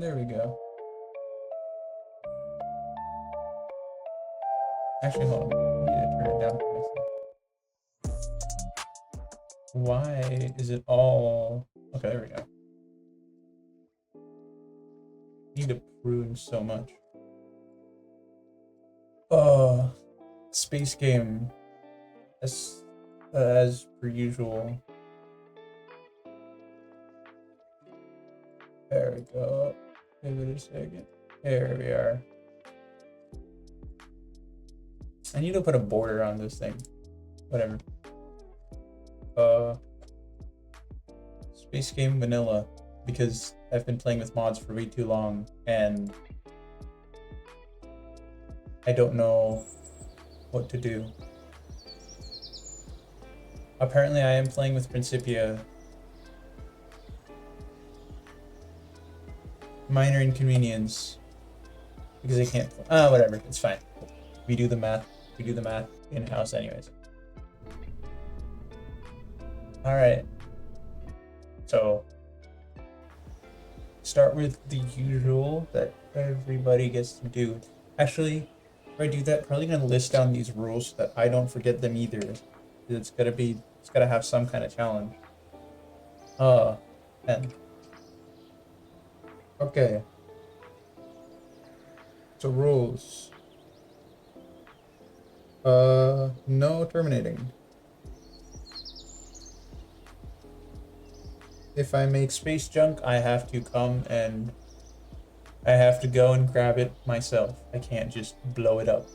There we go. Actually, hold on. I need to turn it down for myself. Why is it all... Okay, there we go. I need to prune so much. Space game. As per usual. There we go. Give it a second. There we are. I need to put a border on this thing. Whatever. Space game vanilla, because I've been playing with mods for way too long and I don't know what to do. Apparently I am playing with Principia. Minor inconvenience. Because I can't, whatever, it's fine. We do the math in-house anyways. Alright. So, start with the usual that everybody gets to do. Actually, if I do that, I'm probably gonna list down these rules so that I don't forget them either. It's gotta have some kind of challenge. 10. Okay. So rules. No terminating. If I make space junk, I have to come and I have to go and grab it myself. I can't just blow it up.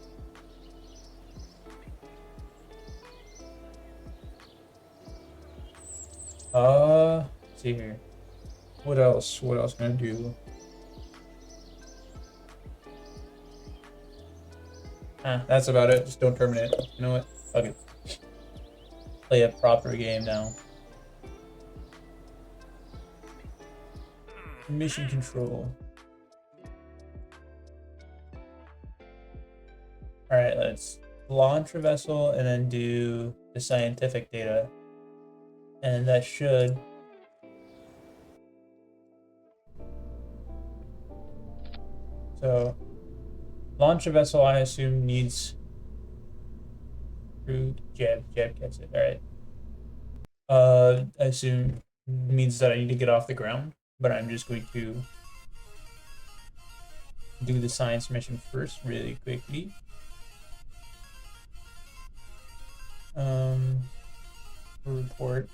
Let's see here. What else? What else can I do? That's about it. Just don't terminate. You know what? Okay. Play a proper game now. Mission control. Alright, let's launch a vessel and then do the scientific data. And that should... So, launch a vessel, I assume, needs... Jeb gets it, alright. I assume means that I need to get off the ground, but I'm just going to do the science mission first really quickly. Report.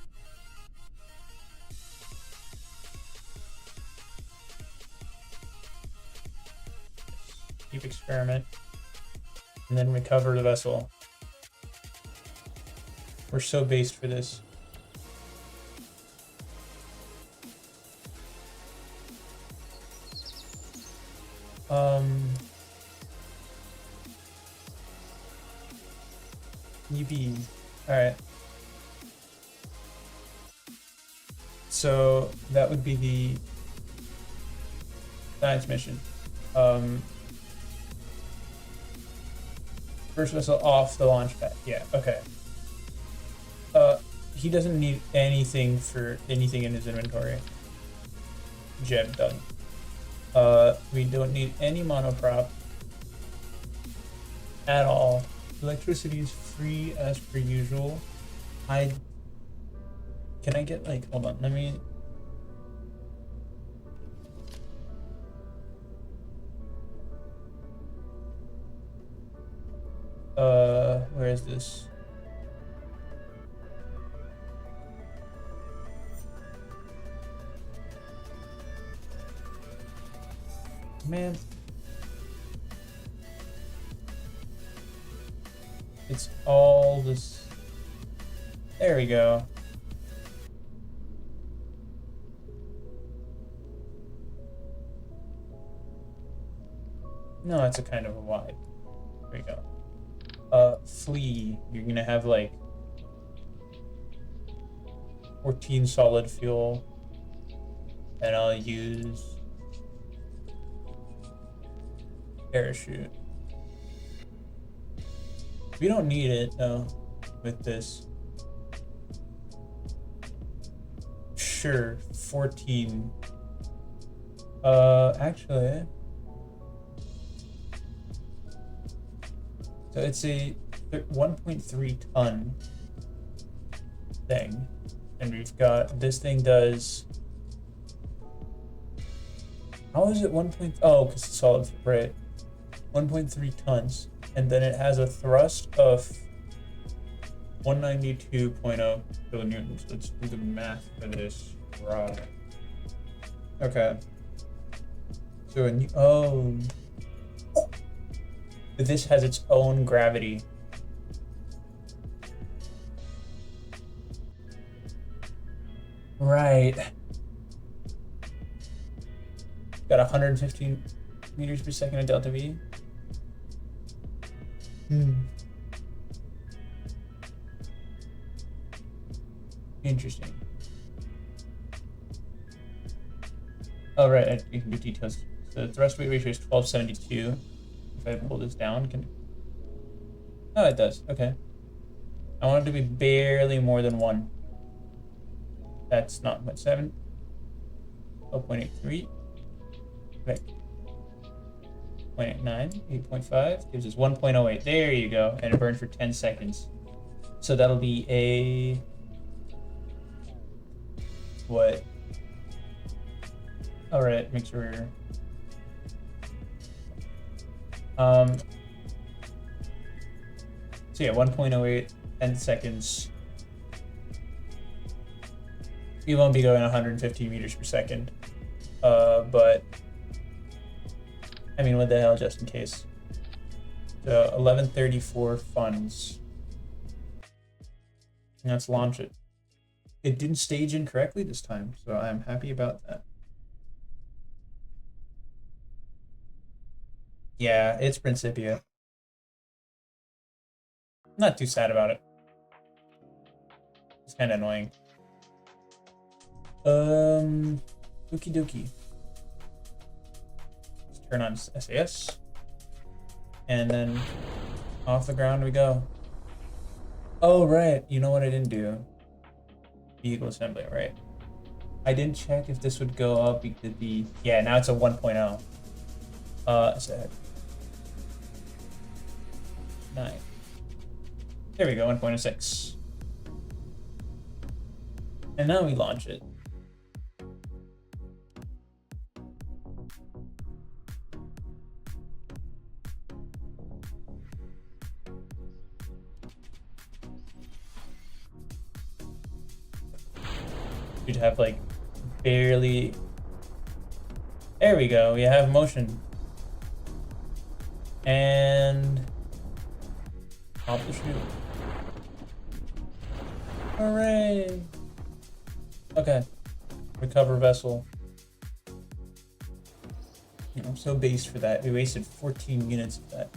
Keep experiment. And then recover the vessel. We're so based for this. UV. Alright. So that would be the science mission. First vessel off the launch pad. Yeah, okay. He doesn't need anything for anything in his inventory. Jeb done. We don't need any monoprop at all. Electricity is free as per usual. Can I get like, hold on, let me. Where is this? Man. It's all this. There we go. No, it's a kind of a wide. There we go. Flee. You're gonna have like 14 solid fuel. And I'll use parachute. We don't need it though with this. Sure, 14. Actually, so it's a 1.3 ton thing, and we've got this thing does. How is it 1. Oh, because it's solid, right? 1.3 tons, and then it has a thrust of 192.0 kilonewtons. Let's do the math for this. Right. Okay. So but this has its own gravity. Right. Got 115 meters per second of delta V. Interesting. Oh, right, you can do details. So the thrust weight ratio is 1272. If I pull this down, oh, it does. Okay. I want it to be barely more than 1. That's not much. 7. 12.83. Right. 0.89. 8.5 gives us 1.08. There you go. And it burned for 10 seconds. So that'll be a... what? All right, make sure. So yeah, 1.08, 10 seconds. You won't be going 150 meters per second. But I mean, what the hell, just in case. So 1134 funds. And let's launch it. It didn't stage incorrectly this time, so I'm happy about that. Yeah, it's Principia. Not too sad about it. It's kind of annoying. Okie dokie. Let's turn on SAS. And then off the ground we go. Oh, right. You know what I didn't do? Vehicle assembly, right? I didn't check if this would go up because yeah, now it's a 1.0. So 9. There we go, 1.06. And now we launch it. You'd have like barely. There we go, we have motion. And off the chute. Hooray! Okay. Recover vessel. I'm so based for that. We wasted 14 units of that.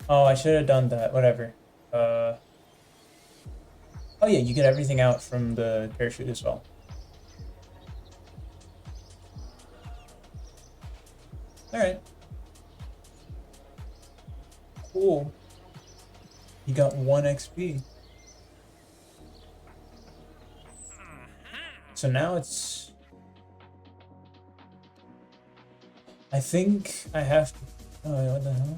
Oh, I should have done that. Whatever. Oh yeah, you get everything out from the parachute as well. Alright. Cool. You got 1 XP. So now it's... I think I have to... Oh, what the hell?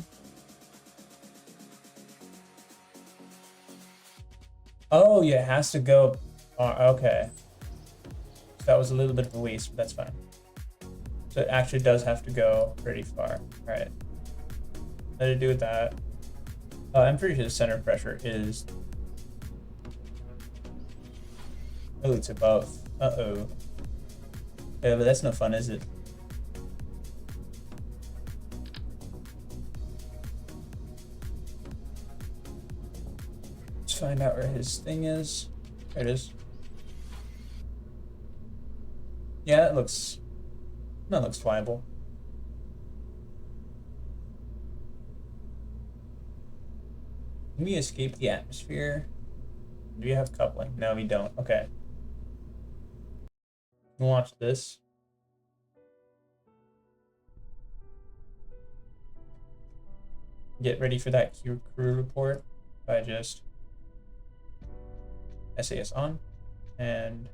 Oh, yeah, it has to go... okay. So that was a little bit of a waste, but that's fine. So it actually does have to go pretty far. Alright. Let it do with that. I'm pretty sure the center pressure is... Oh, it's above. Uh-oh. Yeah, but that's no fun, is it? Let's find out where his thing is. There it is. Yeah, that looks flyable. Can we escape the atmosphere? Do we have coupling? No, we don't. Okay. We'll watch this. Get ready for that crew report by just SAS on and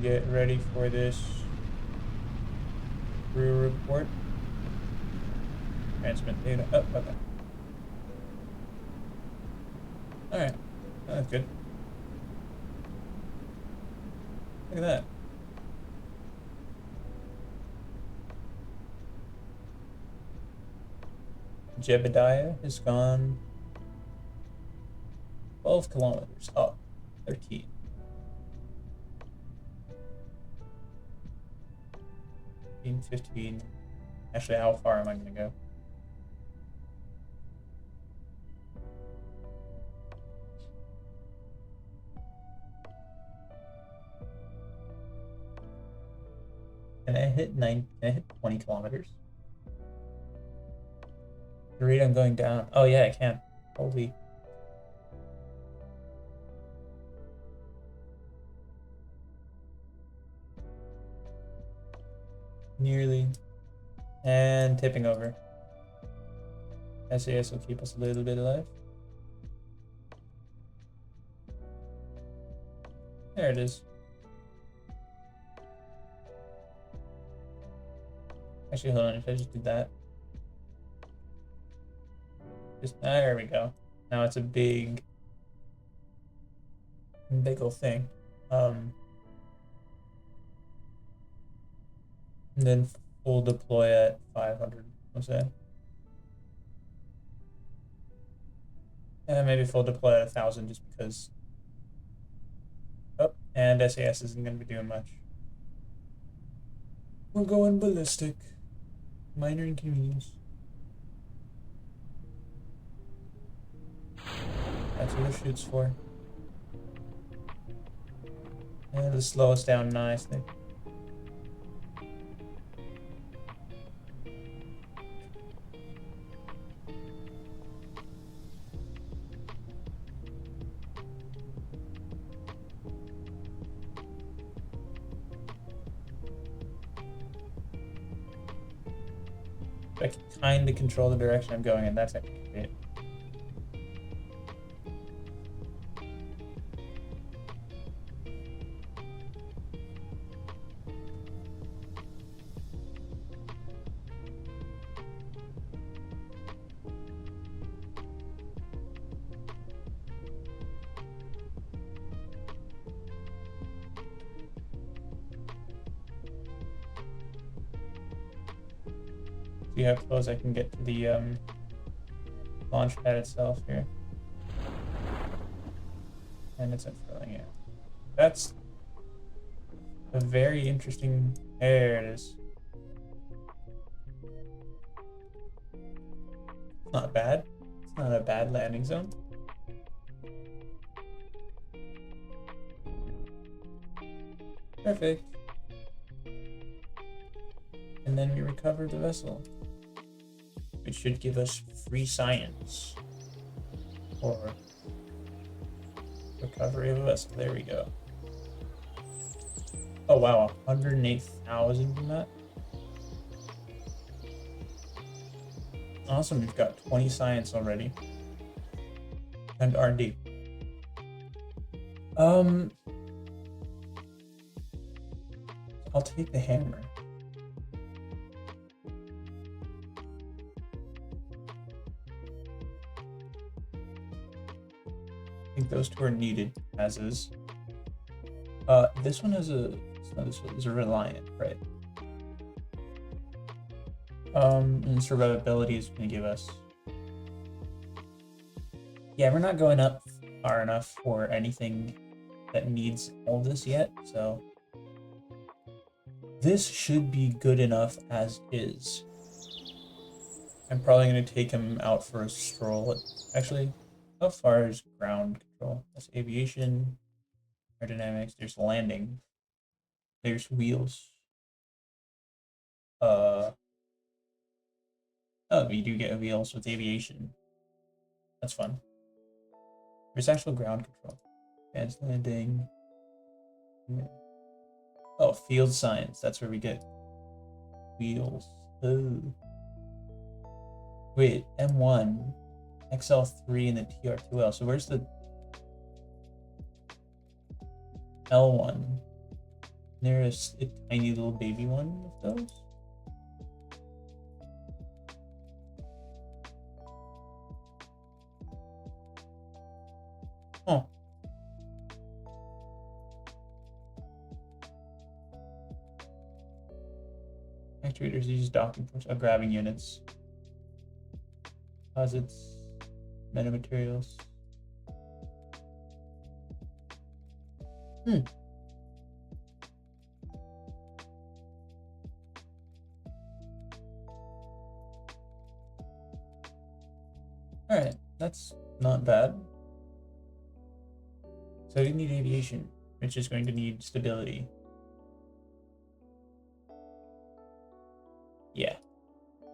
Get ready for this crew report. Transmit data. Oh, okay. Alright. That's good. Look at that. Jebediah has gone 12 kilometers. Oh, 13. 15. Actually, how far am I going to go? Can I hit 9? Can I hit 20 kilometers? The rate I'm going down. Oh, yeah, I can. Holy. Nearly. And tipping over. SAS will keep us a little bit alive. There it is. Actually, hold on. If I just did that. Just there we go. Now it's a big old thing. And then full deploy at 500. What's that? Yeah, maybe full deploy at 1,000 just because. Oh, and SAS isn't going to be doing much. We're going ballistic. Minor inconvenience. That's what it shoots for. And it'll slow us down nicely. I can kind of control the direction I'm going in. That's actually great. See how close I can get to the launch pad itself here. And it's unfurling it. That's a very interesting. There it is. It's not bad. It's not a bad landing zone. Perfect. And then we recover the vessel, which should give us free science or recovery of a vessel. There we go. Oh wow, 108,000 from that. Awesome, we've got 20 science already. And R&D. I'll take the hammer. I think those two are needed, as is. This one is a. This one is a reliant, right? And survivability is going to give us. Yeah, we're not going up far enough for anything that needs all this yet, so this should be good enough as is. I'm probably going to take him out for a stroll. Actually, how far is ground control? That's aviation, aerodynamics. There's landing. There's wheels. Oh, we do get wheels with aviation. That's fun. There's actual ground control. Advanced landing. Oh, field science. That's where we get wheels. Oh. Wait, M1, XL3, and the TR2L. So where's the L1? There's a tiny little baby one of those. Oh. Actuators use docking ports, grabbing units. Deposits, metamaterials. Alright, that's not bad. So you need aviation, which is going to need stability. Yeah.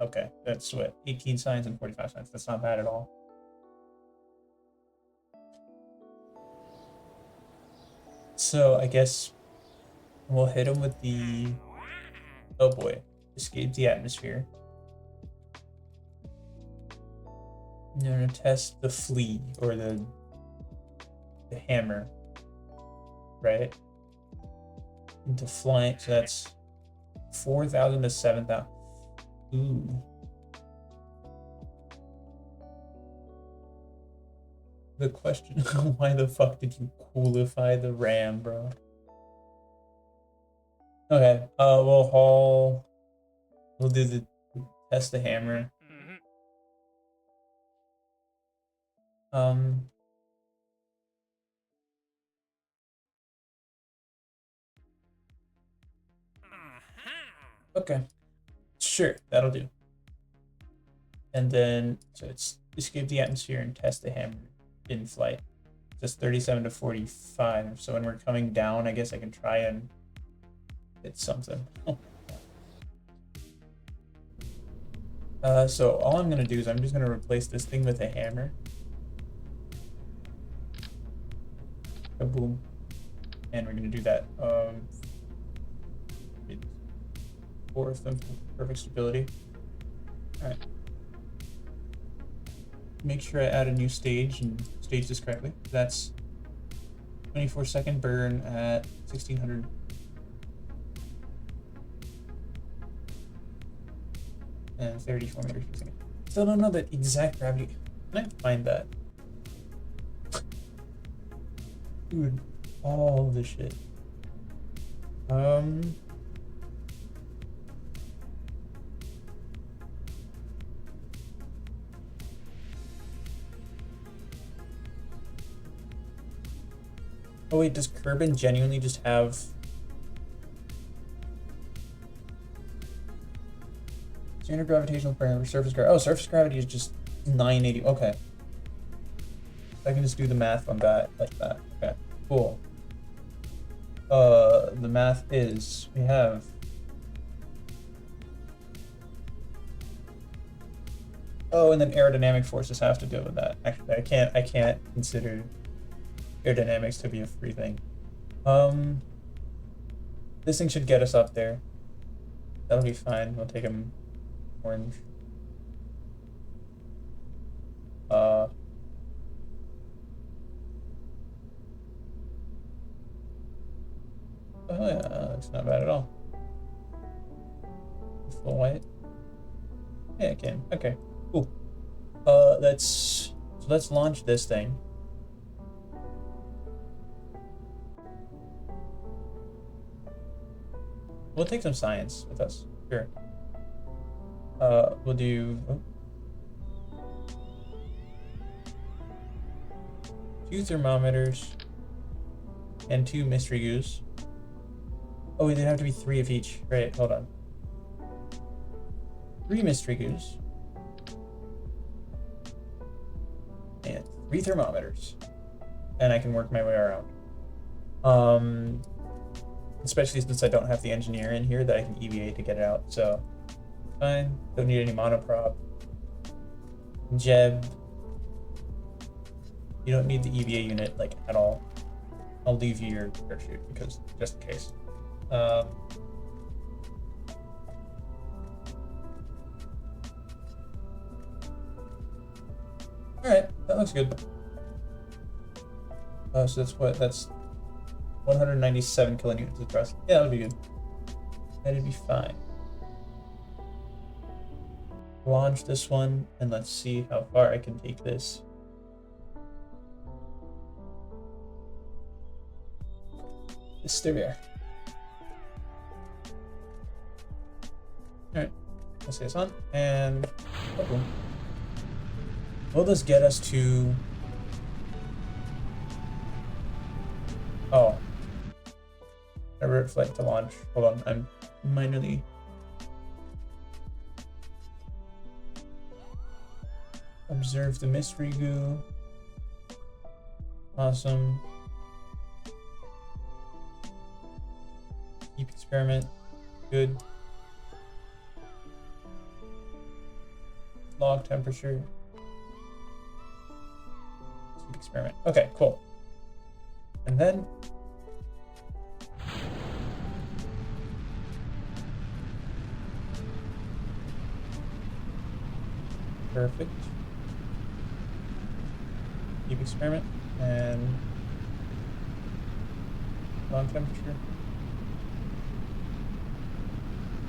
Okay, that's what, 18 signs and 45 signs. That's not bad at all. So I guess we'll hit him with the... Oh boy, escape the atmosphere. I'm gonna test the flea, or the hammer, right? Into flying, so that's 4,000 to 7,000. Ooh. The question, why the fuck did you qualify the ram, bro? Okay, we'll do the test the hammer. Okay, sure, that'll do. And then, so it's escape the atmosphere and test the hammer in flight. Just 37 to 45. So when we're coming down, I guess I can try and hit something. So all I'm gonna do is I'm just gonna replace this thing with a hammer. Boom. And we're gonna do that. 4 of them, perfect stability. All right. Make sure I add a new stage and stage this correctly. That's 24-second burn at 1600. And 34 meters per second. Still don't know the exact gravity. Can I find that? Dude, all this shit. Oh wait, does Kerbal genuinely just have... Standard gravitational parameter, surface gravity. Oh, surface gravity is just 980. Okay. I can just do the math on that like that. Okay, cool. The math is, we have... Oh, and then aerodynamic forces have to deal with that. Actually, I can't consider aerodynamics to be a free thing. This thing should get us up there. That'll be fine. We'll take him orange. Oh yeah, it's not bad at all. Full white. Yeah, I can. Okay, cool. Let's launch this thing. We'll take some science with us. Sure. We'll do 2 thermometers and 2 mystery goos. Oh, wait, they have to be 3 of each. Right, hold on. 3 mystery goos. And 3 thermometers. And I can work my way around. Especially since I don't have the engineer in here that I can EVA to get it out, so fine. Don't need any monoprop. Jeb. You don't need the EVA unit, like, at all. I'll leave you your parachute, because, just in case. Alright, that looks good. So that's what, that's 197 kilonewtons of thrust. Yeah, that'll be good. That'd be fine. Launch this one, and let's see how far I can take this. There we are. Alright, let's get this on, and will this get us to... Oh. Avert flight to launch. Hold on, I'm minorly... Observe the mystery goo. Awesome. Keep experiment. Good. Log temperature. Keep experiment. Okay, cool. And then perfect. Keep experiment and log temperature.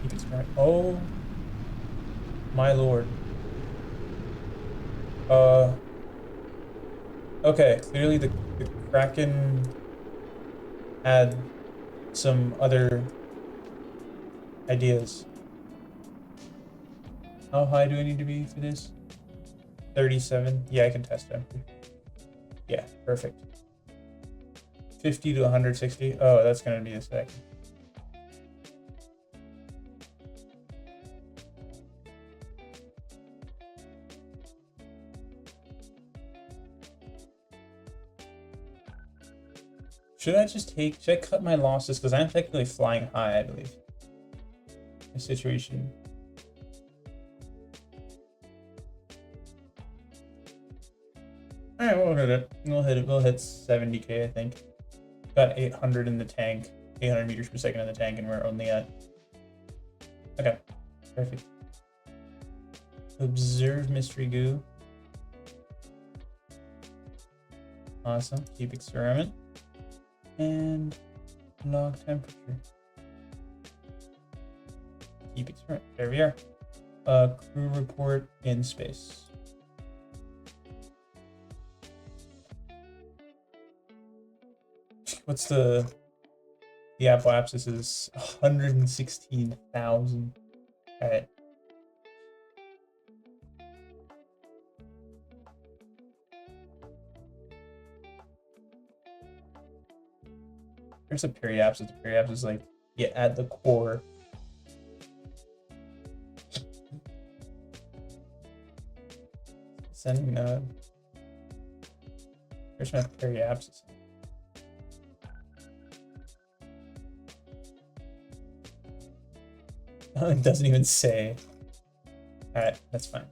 Keep experiment. Oh my lord. Okay, clearly the Kraken had some other ideas. How high do I need to be for this? 37. Yeah, I can test temperature. Yeah, perfect. 50 to 160. Oh, that's gonna be a second. Should I cut my losses? Because I'm technically flying high, I believe. The situation. Alright, we'll hit it. We'll hit 70k, I think. Got 800 in the tank. 800 meters per second in the tank, and we're only at... Okay, perfect. Observe mystery goo. Awesome. Keep experiment. And log temperature. Keep experiment. There we are. Crew report in space. What's the apoapsis is 116,000. All right. There's a periapsis. The periapsis is like, yeah, at the core. Sending there's my periapsis. It doesn't even say. All right, that's fine.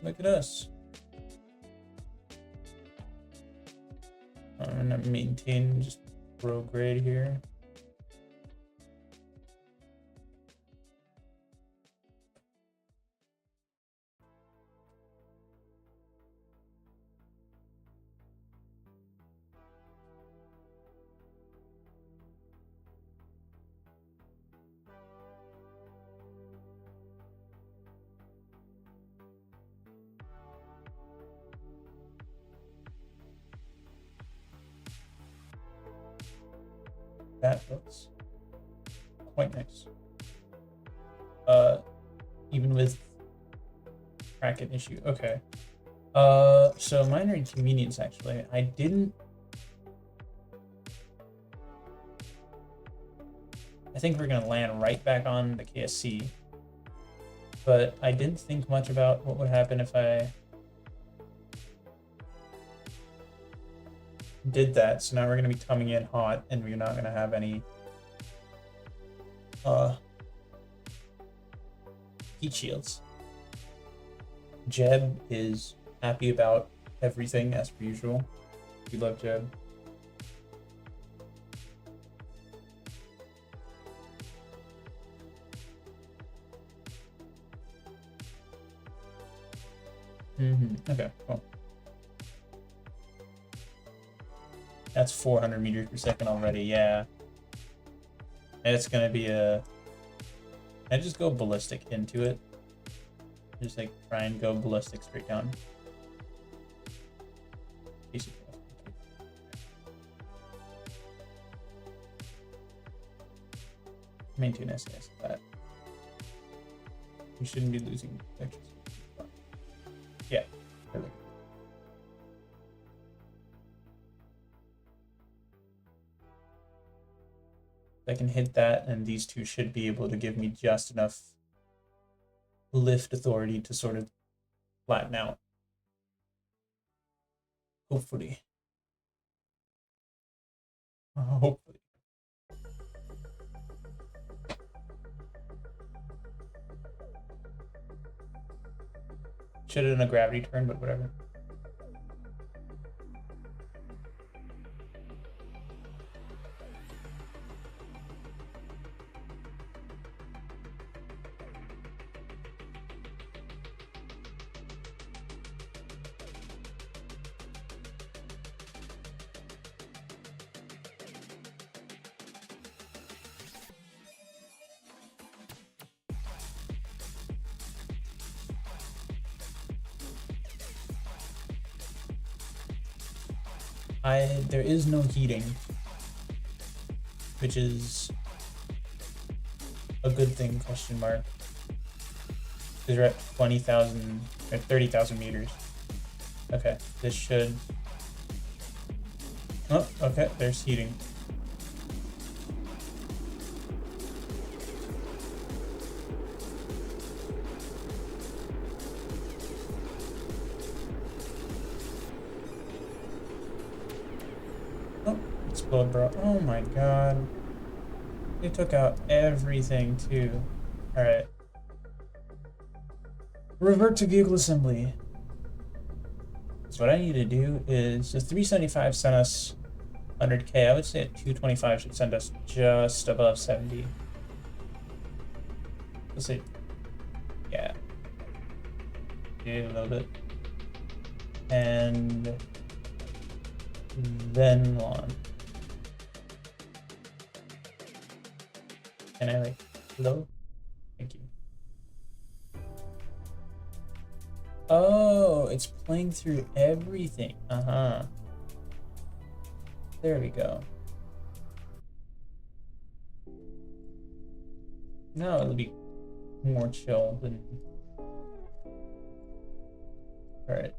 Look at us. I'm gonna maintain just pro grade here. That looks quite nice. Even with Kraken issue. Okay. So minor inconvenience actually. I think we're gonna land right back on the KSC. But I didn't think much about what would happen if I did that. So now we're gonna be coming in hot and we're not gonna have any heat shields. Jeb is happy about everything as per usual. We love Jeb. Okay, cool. That's 400 meters per second already, yeah. And it's gonna be a... I just go ballistic into it. Just like try and go ballistic straight down. Basically. Maintain SAS at that. We shouldn't be losing extra speed. Yeah. Perfect. I can hit that, and these two should be able to give me just enough lift authority to sort of flatten out. Hopefully. Hopefully. Should have done a gravity turn, but whatever. There is no heating, which is a good thing, question mark. Because we're at 20,000 or 30,000 meters. Okay, this should... Oh, okay, there's heating. Explode, bro. Oh my god. They took out everything too. Alright. Revert to vehicle assembly. So what I need to do is the 375 sent us 100k. I would say a 225 should send us just above 70. Let's see. Yeah. A little bit. And then launch. Can I like load? Thank you. Oh, it's playing through everything. There we go. Now it'll be more chill than... Alright.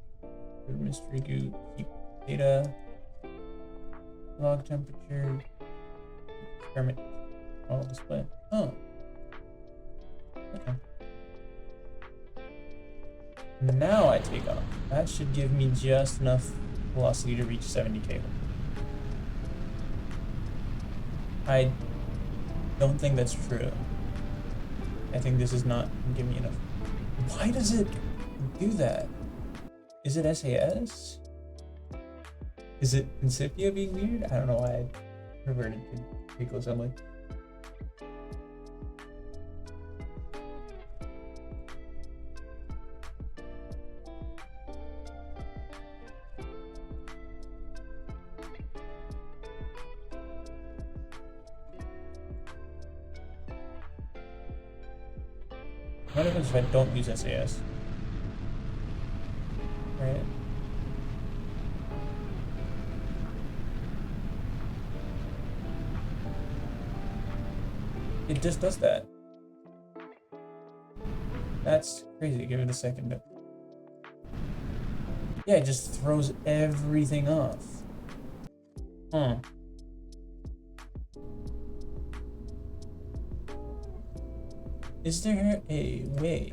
Mystery goo, keep data, log temperature, experiment, all display. Oh. Okay. Now I take off. That should give me just enough velocity to reach 70k. I don't think that's true. I think this is not giving me enough. Why does it do that? Is it SAS? Is it Incipia being weird? I don't know why I reverted to vehicle assembly. What happens if I don't use SAS? Right. It just does that. That's crazy. Give it a second. Yeah, it just throws everything off. Huh. Is there a way?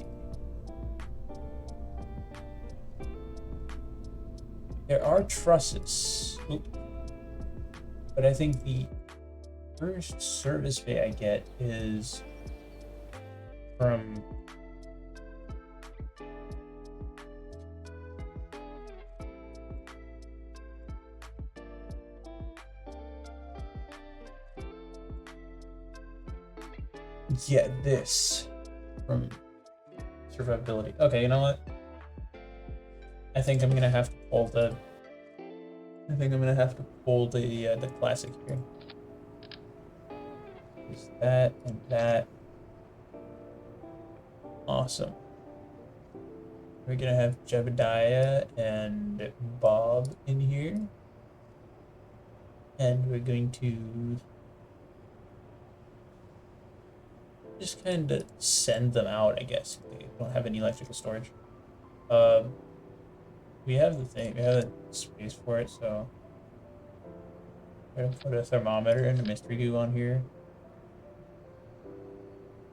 There are trusses. Oop. But I think the first service bay I get is from this from survivability. Okay, you know what? I think I'm gonna have to pull the. I think I'm gonna have to pull the classic here. Just that and that. Awesome. We're gonna have Jebediah and Bob in here. And we're going to just kind of send them out, I guess, if they don't have any electrical storage. We have the thing, we have the space for it, so we're gonna put a thermometer and a mystery goo on here.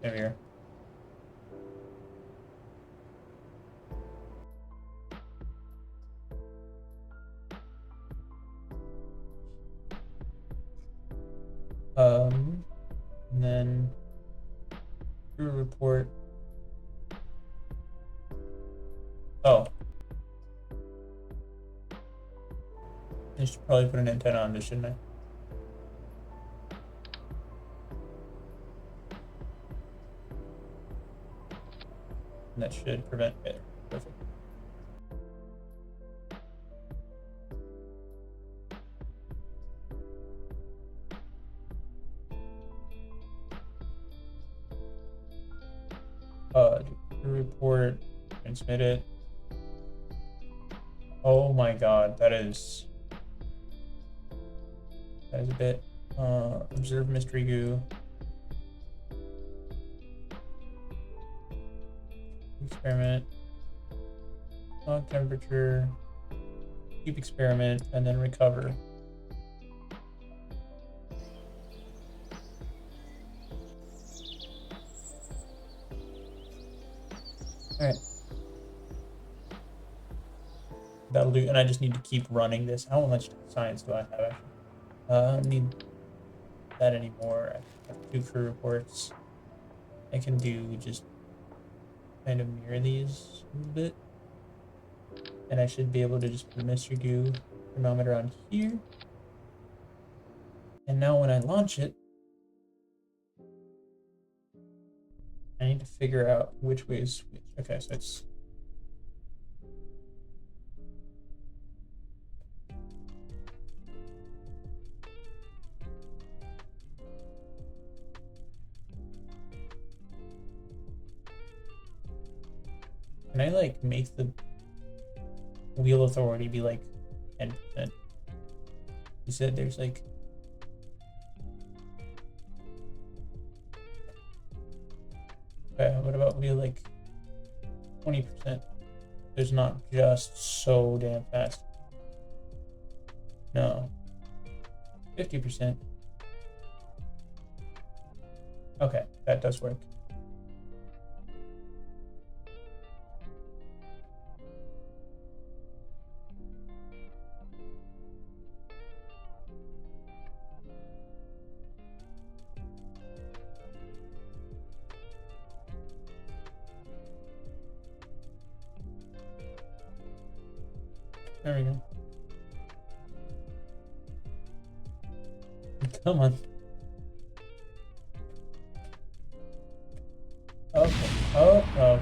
There we are. And then crew report. Oh. I should probably put an antenna on this, shouldn't I? And that should prevent it. Perfect. Crew report, transmit it. Oh my god, that is a bit. Observe mystery goo. Experiment. Log temperature. Keep experiment and then recover. Alright. That'll do, and I just need to keep running this. How much science do I have actually? I don't need that anymore. I have 2 crew reports. I can do just kind of mirror these a little bit. And I should be able to just put a mystery goo thermometer on here. And now when I launch it, I need to figure out which way is which. Okay, so it's can I like make the wheel authority be like 10%? You said there's like okay, what about wheel like 20%? There's not just so damn fast. No. 50%. Okay, that does work. There we go. Come on. Okay. Oh, okay.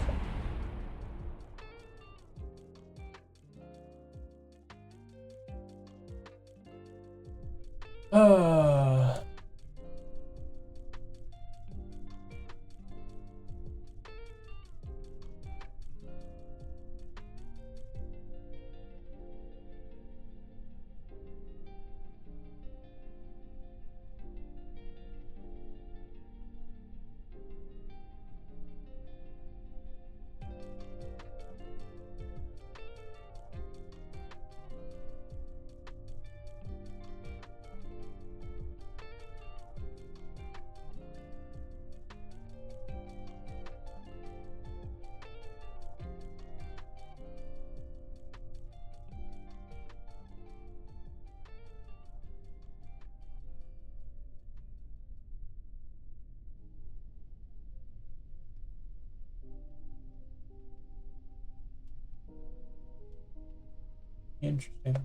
Interesting.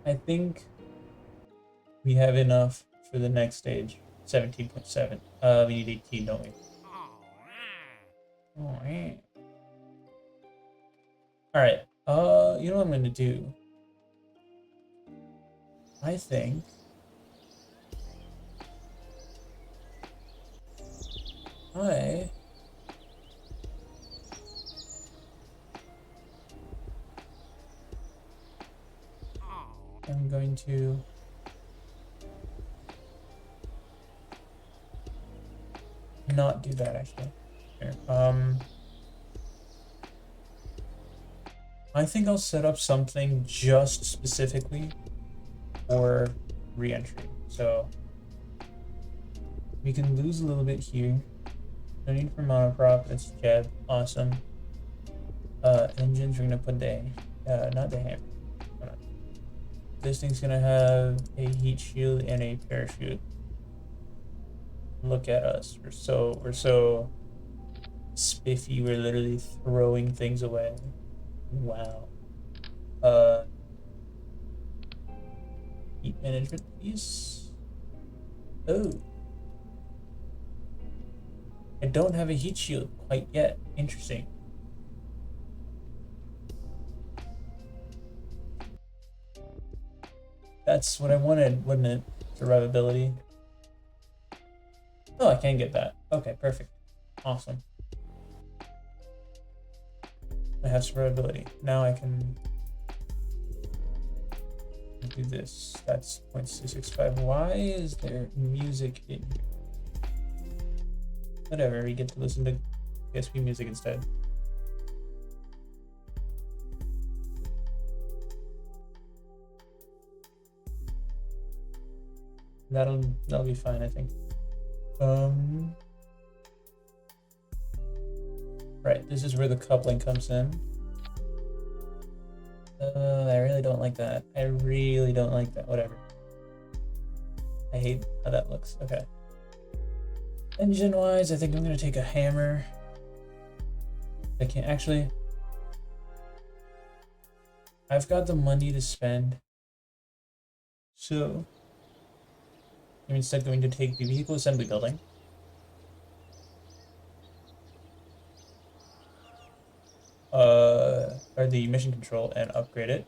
I think we have enough for the next stage. 17.7. We need 18, don't we? Oh, yeah. Alright. You know what I'm gonna do? I think I am going to not do that actually. Here. I think I'll set up something just specifically for re-entry. So we can lose a little bit here. No need for monoprop. That's Jeb. Awesome. Engines, we're gonna put the not the hammer. This thing's gonna have a heat shield and a parachute. Look at us. We're so spiffy. We're literally throwing things away. Wow. Heat management piece. Oh. I don't have a heat shield quite yet. Interesting. That's what I wanted, wouldn't it? Survivability. Oh, I can get that. Okay, perfect. Awesome. I have survivability. Now I can do this. That's 0.665. Why is there music in here? Whatever, we get to listen to PSP music instead. That'll be fine, I think. Right, this is where the coupling comes in. I really don't like that. I really don't like that. Whatever. I hate how that looks. Okay. Engine-wise, I think I'm gonna take a hammer. I can't actually. I've got the money to spend. So I'm instead going to take the vehicle assembly building. Or the mission control and upgrade it.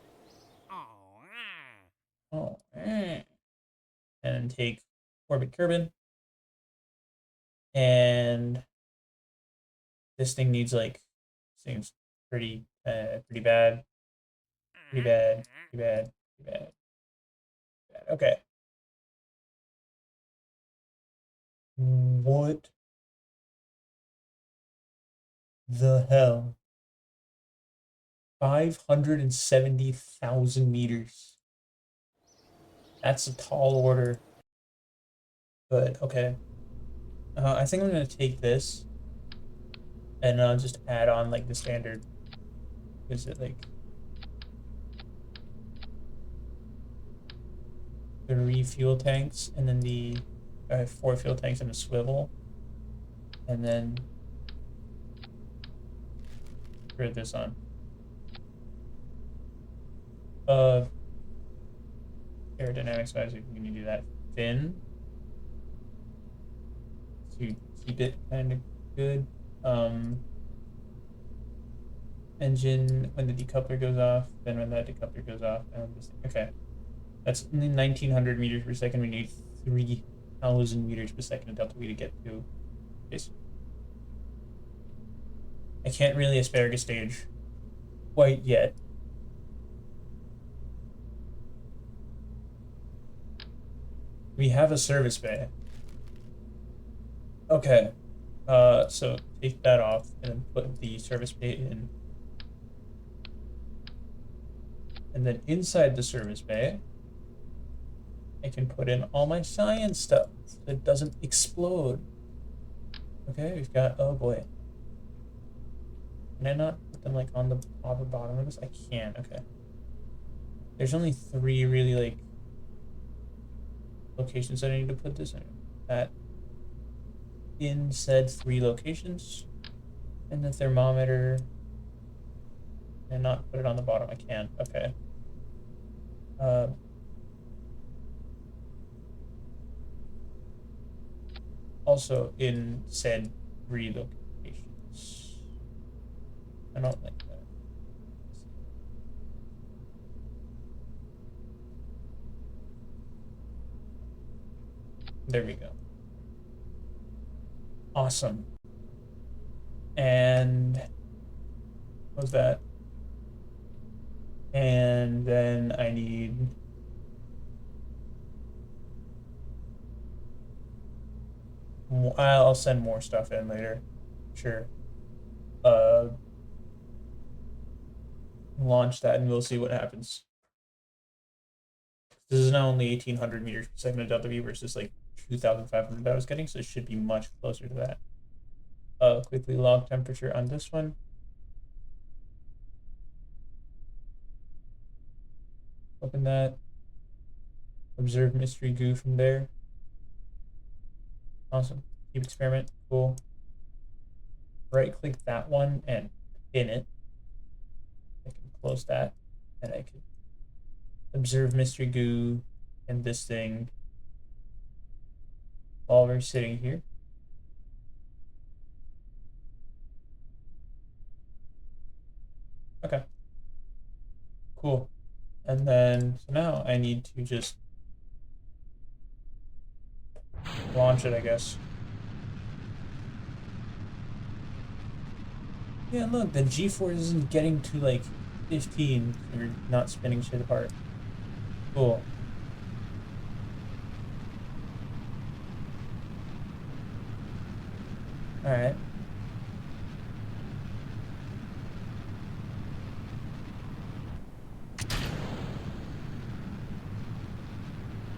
Oh, and take orbit Kerbal. And this thing needs like, seems pretty bad. Pretty bad. Pretty bad. Pretty bad. Pretty bad. Okay. What the hell? 570,000 meters. That's a tall order. But okay. I think I'm gonna take this and just add on like the standard. Is it like 3 fuel tanks and then the 4 fuel tanks and a swivel, and then throw this on. Aerodynamics wise, we can do that. Fin to keep it kind of good. Engine when the decoupler goes off, then when that decoupler goes off, and this, okay. That's 1900 meters per second. We need 3000 meters per second of delta V to get to this. I can't really asparagus stage quite yet. We have a service bay. Okay. So take that off and then put the service bay in. And then inside the service bay, I can put in all my science stuff so it doesn't explode. Okay, we've got, oh boy. Can I not put them like on the top or bottom of this? I can, okay. There's only 3 really like locations that I need to put this in. That in said 3 locations. And the thermometer. And not put it on the bottom, I can, okay. also in said relocations. I don't like that. There we go. Awesome. And what was that? And then I need more, I'll send more stuff in later. Sure. Launch that and we'll see what happens. This is now only 1,800 meters per second of delta V versus like 2,500 that I was getting, so it should be much closer to that. Quickly log temperature on this one. Open that. Observe mystery goo from there. Awesome. Keep experiment. Cool. Right click that one and pin it. I can close that and I can observe mystery goo and this thing while we're sitting here. Okay. Cool. And then, so now I need to just launch it, I guess. Yeah, look, the G-force isn't getting to like 15. So you're not spinning shit apart. Cool. All right.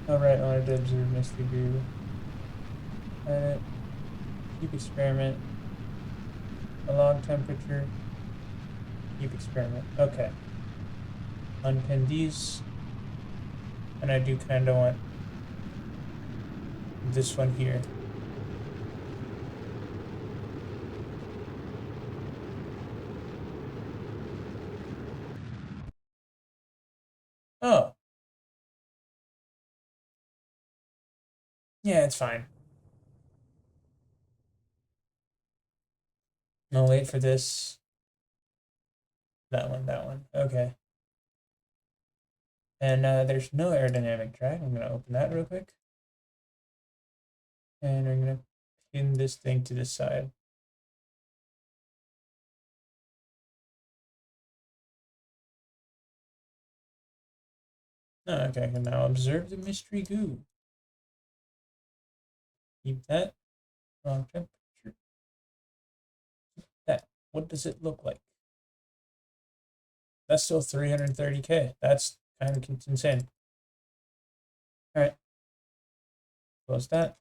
All right, I wanted to observe mystery goo. Keep experiment. Log temperature. Keep experiment. Okay. Unpin these. And I do kind of want this one here. Oh. Yeah, it's fine. I'll wait for this. That one. Okay. And there's no aerodynamic drag. I'm going to open that real quick. And we're going to pin this thing to this side. Oh, okay, I can now observe the mystery goo. Keep that. Wrong temperature. That. What does it look like? That's still 330K. That's kind of insane. All right. Close that.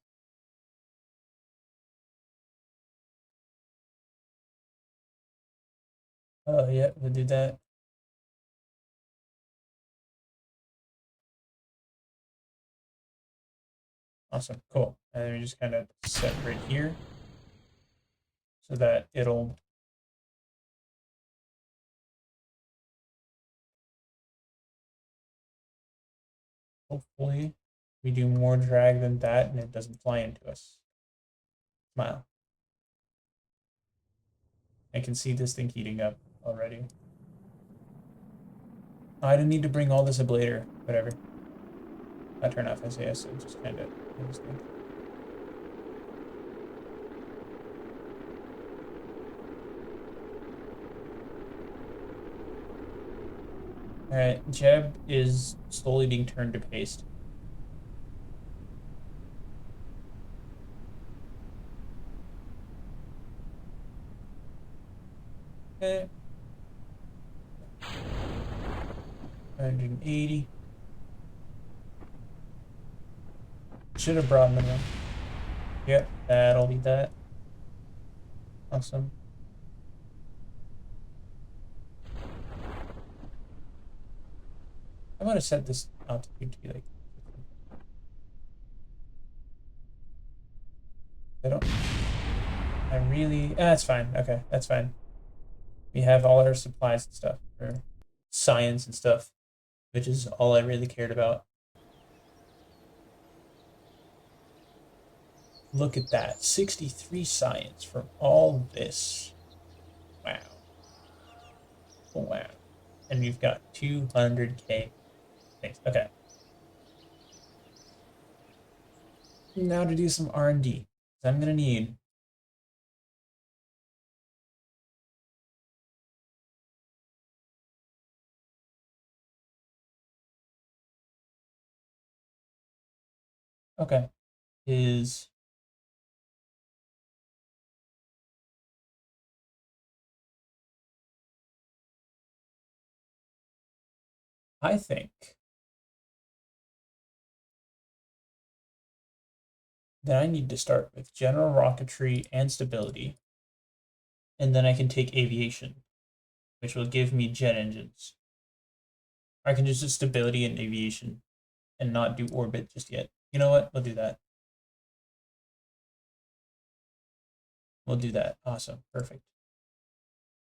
Oh, yeah, we'll do that. Awesome, cool. And then we just kind of set right here so that it'll hopefully we do more drag than that and it doesn't fly into us. Smile. I can see this thing heating up already. I didn't need to bring all this ablator, whatever. I turn off SAS and just kind of do this thing. All right, Jeb is slowly being turned to paste. Okay. 180. Should have brought them in. Yep, that'll be that. Awesome. I'm gonna set this altitude to be like. I don't. I really. That's fine. Okay, that's fine. We have all our supplies and stuff for science and stuff, which is all I really cared about. Look at that. 63 science from all this. Wow. Oh, wow. And you've got 200K. Thanks. Okay. Now to do some R&D. I'm going to need okay. Is I think that I need to start with general rocketry and stability, and then I can take aviation, which will give me jet engines. I can just do stability and aviation and not do orbit just yet. You know what? We'll do that. We'll do that. Awesome. Perfect.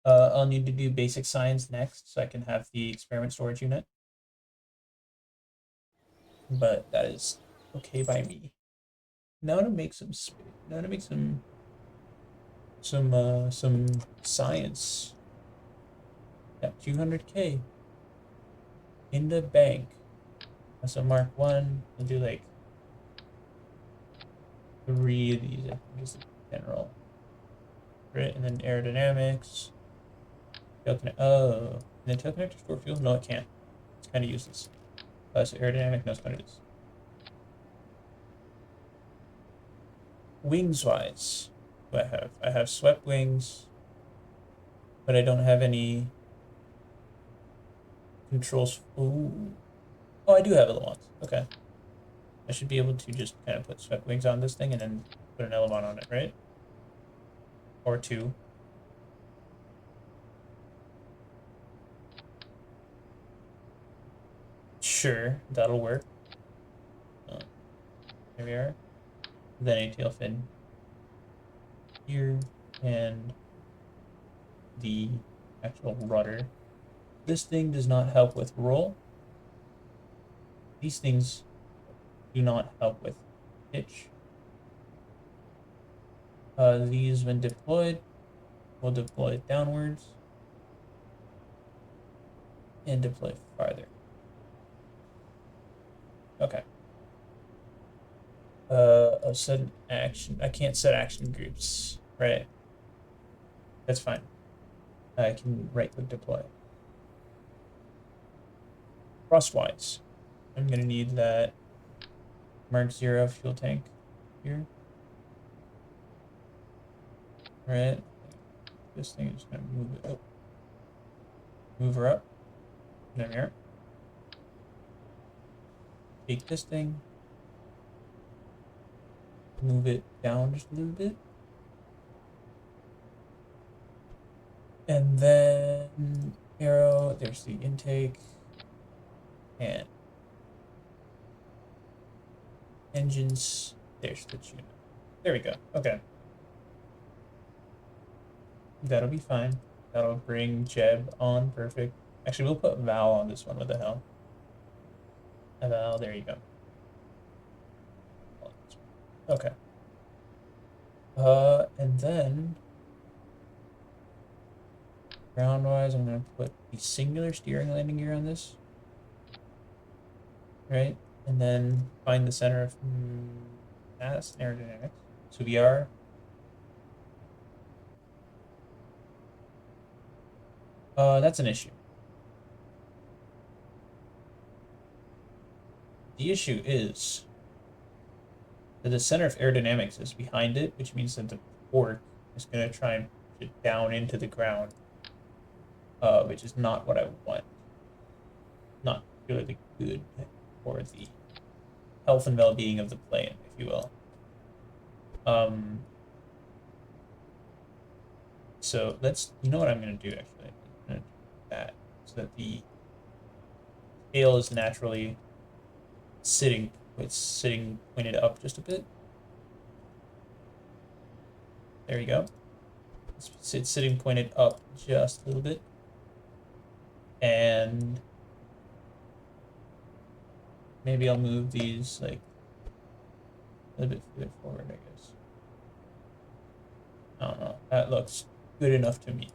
I'll need to do basic science next so I can have the experiment storage unit. But that is okay by me. Now to make some now to make some science. At 200K in the bank. So Mark 1, we'll do like 3 of these, I think is the general. Right, and then aerodynamics. Oh, and then tail connector store fuel? No, it can't. It's kind of useless. So aerodynamic knows what it is. Wings wise, what do I have? I have swept wings, but I don't have any controls. Ooh. Oh, I do have ailerons. Okay. I should be able to just kind of put swept wings on this thing and then put an aileron on it, right? Or two. Sure, that'll work. Here we are. Then a tail fin here, and the actual rudder. This thing does not help with roll. These things do not help with pitch. These, when deployed, will deploy downwards and deploy farther. Okay. I'll set action. I can't set action groups, right? That's fine. I can right click deploy. Crosswise. I'm gonna need that Mark 0 fuel tank here. Right. This thing is gonna move it up. Move her up. There we are. Take this thing. Move it down just a little bit. And then arrow, there's the intake. And engines, there's the tune. There we go. Okay. That'll be fine. That'll bring Jeb on. Perfect. Actually, we'll put Val on this one. What the hell? Val, there you go. Okay. And then ground-wise, I'm gonna put the singular steering landing gear on this. Right? And then find the center of mass and aerodynamics. So we are that's an issue. The issue is that the center of aerodynamics is behind it, which means that the torque is going to try and push it down into the ground, which is not what I want. Not really good for the health and well-being of the plane, if you will. So let's, you know what I'm going to do actually? I'm going to do that so that the tail is naturally sitting, it's sitting pointed up just a bit. There you go. It's sitting pointed up just a little bit. And maybe I'll move these like a little bit further forward, I guess. I don't know. That looks good enough to me.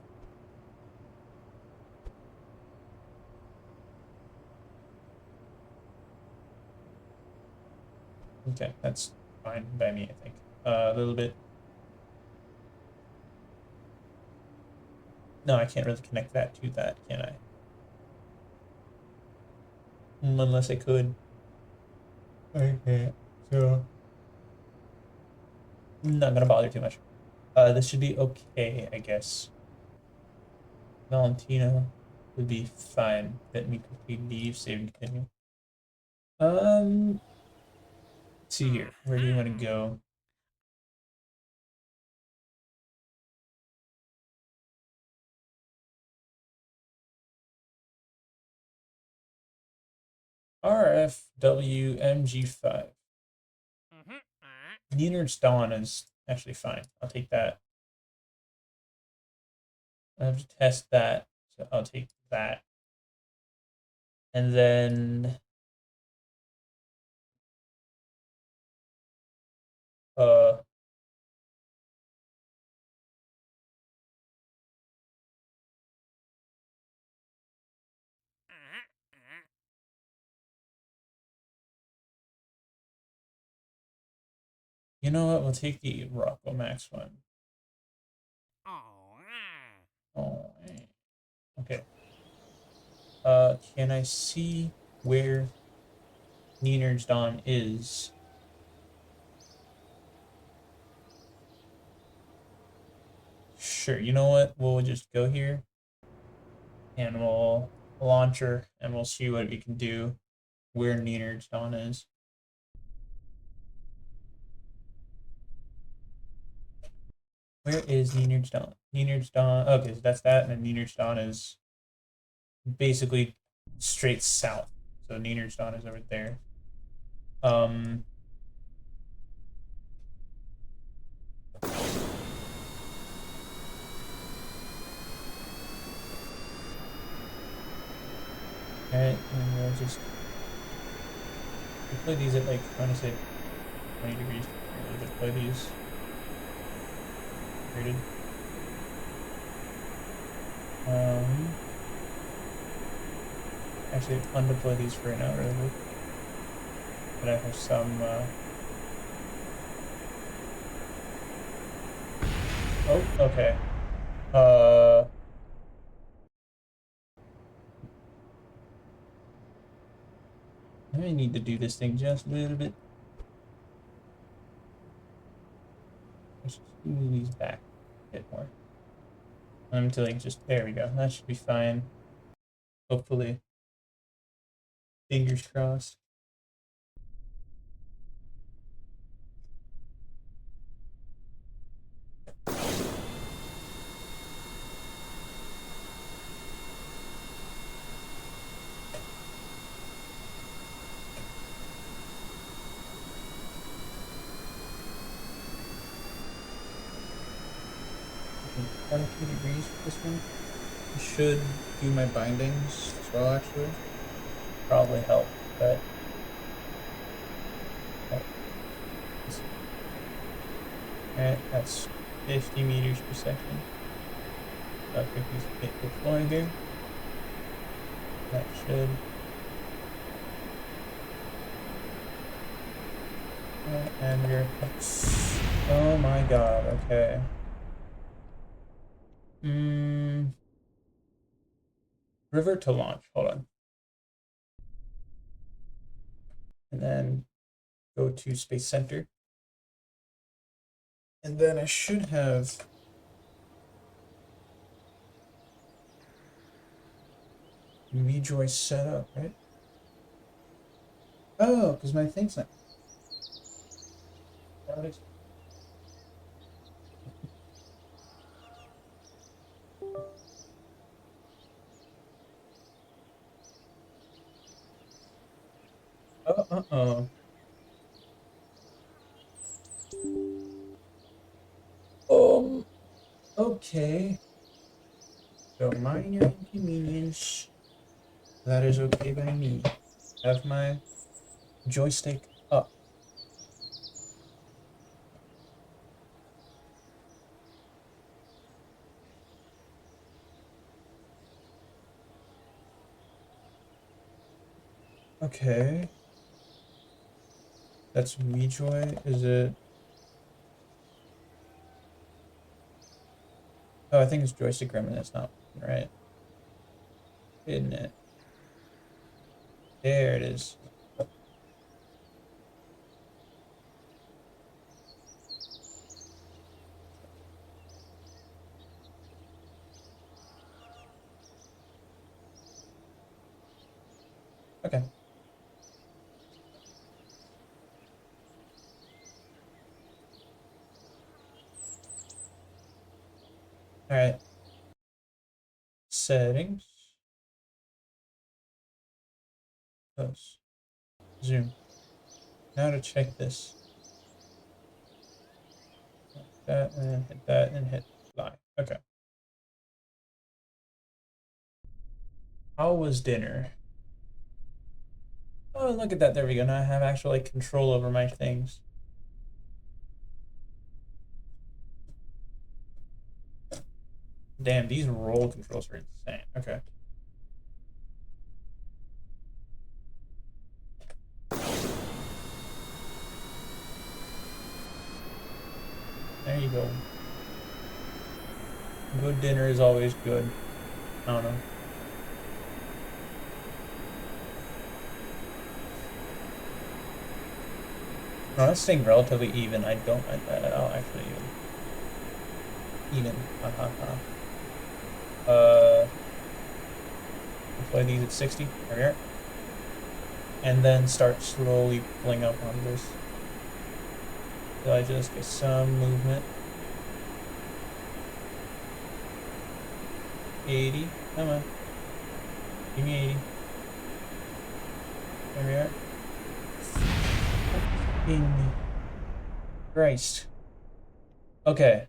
Okay, that's fine by me, I think. A little bit. No, I can't really connect that to that, can I? Unless I could. Okay, so I'm not gonna bother too much. This should be okay, I guess. Valentina would be fine. Let me quickly leave, save and continue. Let's see here. Where do you want to go? RFWMG5. Neither's Dawn is actually fine. I'll take that. I have to test that, so I'll take that. And then uh you know what? We'll take the Rocco Max one. Oh, okay. Can I see where Neener's Dawn is? Sure. You know what? We'll just go here and we'll launch her and we'll see what we can do where Neener's Dawn is. Where is Neener's Dawn? Neener's Dawn. Okay, so that's that, and then Neener's Dawn is basically straight south. So Neener's Dawn is over there. Um, Alright, and we'll just deploy these at like, I want to say 20 degrees. We'll deploy these. Rated. Actually, undeploy these for now, really quick. But I have some, oh, okay. I may need to do this thing just a little bit. Let's just move these back a bit more. Until like just, there we go. That should be fine. Hopefully. Fingers crossed. About 2 degrees for this one. I should do my bindings as well, actually. Probably help, but alright, that's 50 meters per second. About 50 feet deployed there. That should. And we're. Oh my god, okay. River to launch. Hold on. And then go to Space Center. And then I should have VJoy set up, right? Oh, because my thing's not. Oh, okay. So minor inconvenience. That is okay by me. Have my joystick up. Okay. That's WeJoy. Is it? Oh, I think it's joystick gremlin. That's not right. Isn't it? There it is. Okay. All right. Settings. Close. Zoom. Now to check this. That and then hit that and hit live. Okay. How was dinner? Oh, look at that. There we go. Now I have actual like control over my things. Damn, these roll controls are insane. Okay. There you go. Good dinner is always good. I don't know. No, that's staying relatively even. I don't like that at all, actually. Even. Ha ha ha. Play these at 60. There we are. And then start slowly pulling up on this. So I just get some movement. 80. Come on. Give me 80. There we are. Fucking Christ. Okay.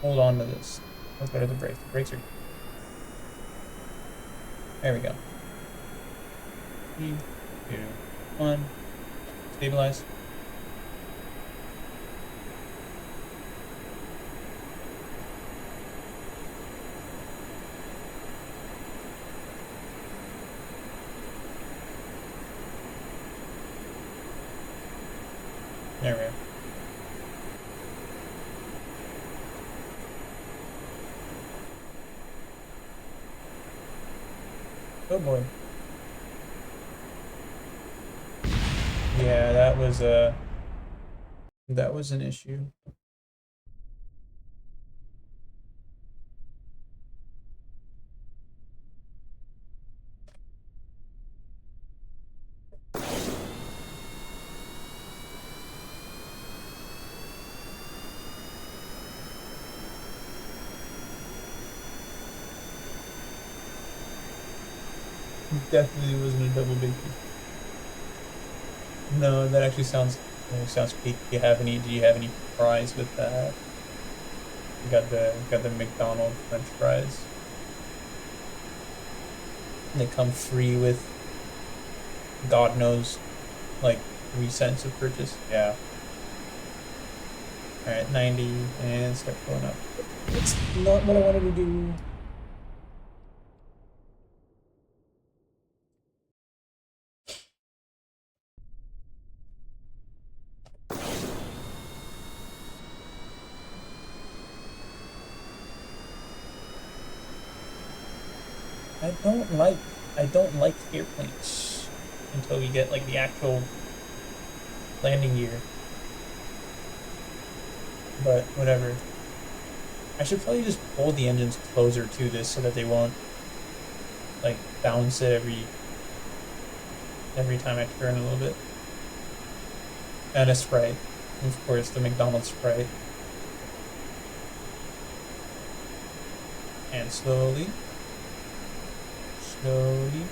Hold on to this. Let's go to the brakes. The brakes are. There we go. 3, 2, 1. Stabilize. There we are. Oh boy. Yeah, that was an issue. Definitely wasn't a double biggie. No, that actually sounds peak. Do you have any fries with that? You got the McDonald's French fries. And they come free with God knows like 3 cents of purchase. Yeah. Alright, 90 and start going up. It's not what I wanted to do. I don't like airplanes until we get like the actual landing gear. But whatever. I should probably just pull the engines closer to this so that they won't like bounce it every time I turn a little bit. And a Sprite. Of course, the McDonald's Sprite. And slowly. Slowly.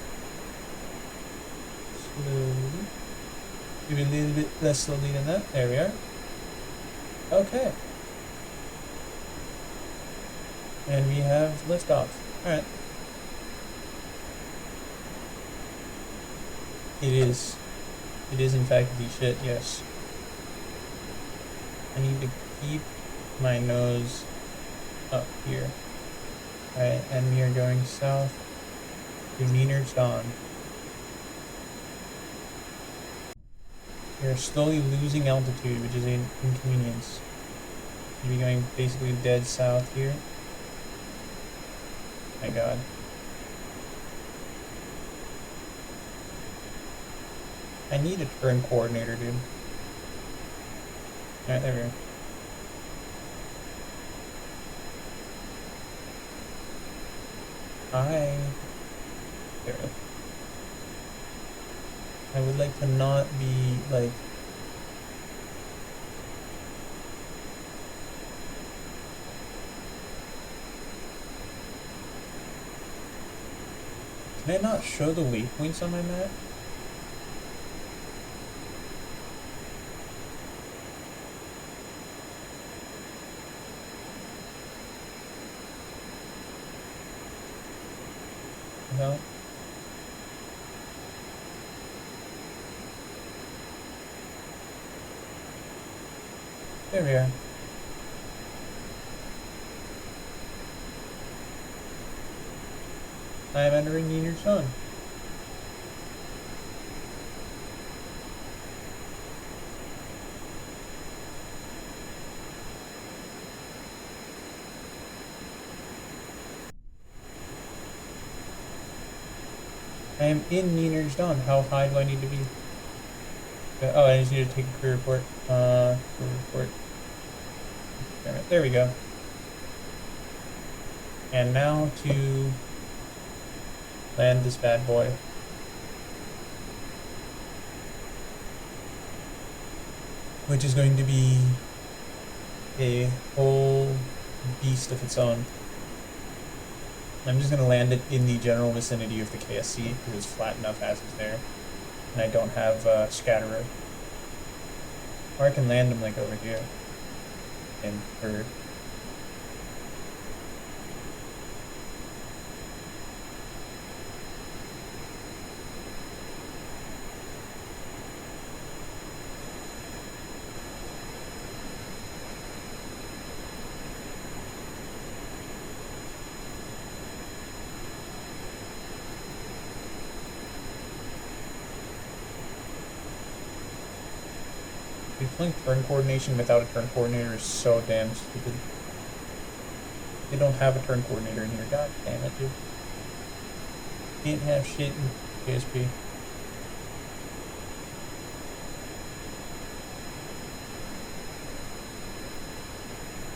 Slowly. Maybe a little bit less slowly than that. There we are. Okay. And we have liftoff. Alright. It is. It is in fact the shit, yes. I need to keep my nose up here. Right, and we are going south to Neener's Dawn. We are slowly losing altitude, which is an inconvenience. We'll be going basically dead south here. My god. I need a turn coordinator, dude. Alright, there we go. There we go. I would like to not be, like... Can I not show the waypoints on my map? No? There we are. I am entering Neener's Dawn. I am in Neener's Dawn. How high do I need to be? Oh, I just need to take a crew report. Crew report. There we go. And now to land this bad boy. Which is going to be a whole beast of its own. I'm just going to land it in the general vicinity of the KSC because it's flat enough as is there. And I don't have scatterer. Or I can land them like over here. In third. Playing turn coordination without a turn coordinator is so damn stupid. They don't have a turn coordinator in here. God damn it, dude. Can't have shit in KSP.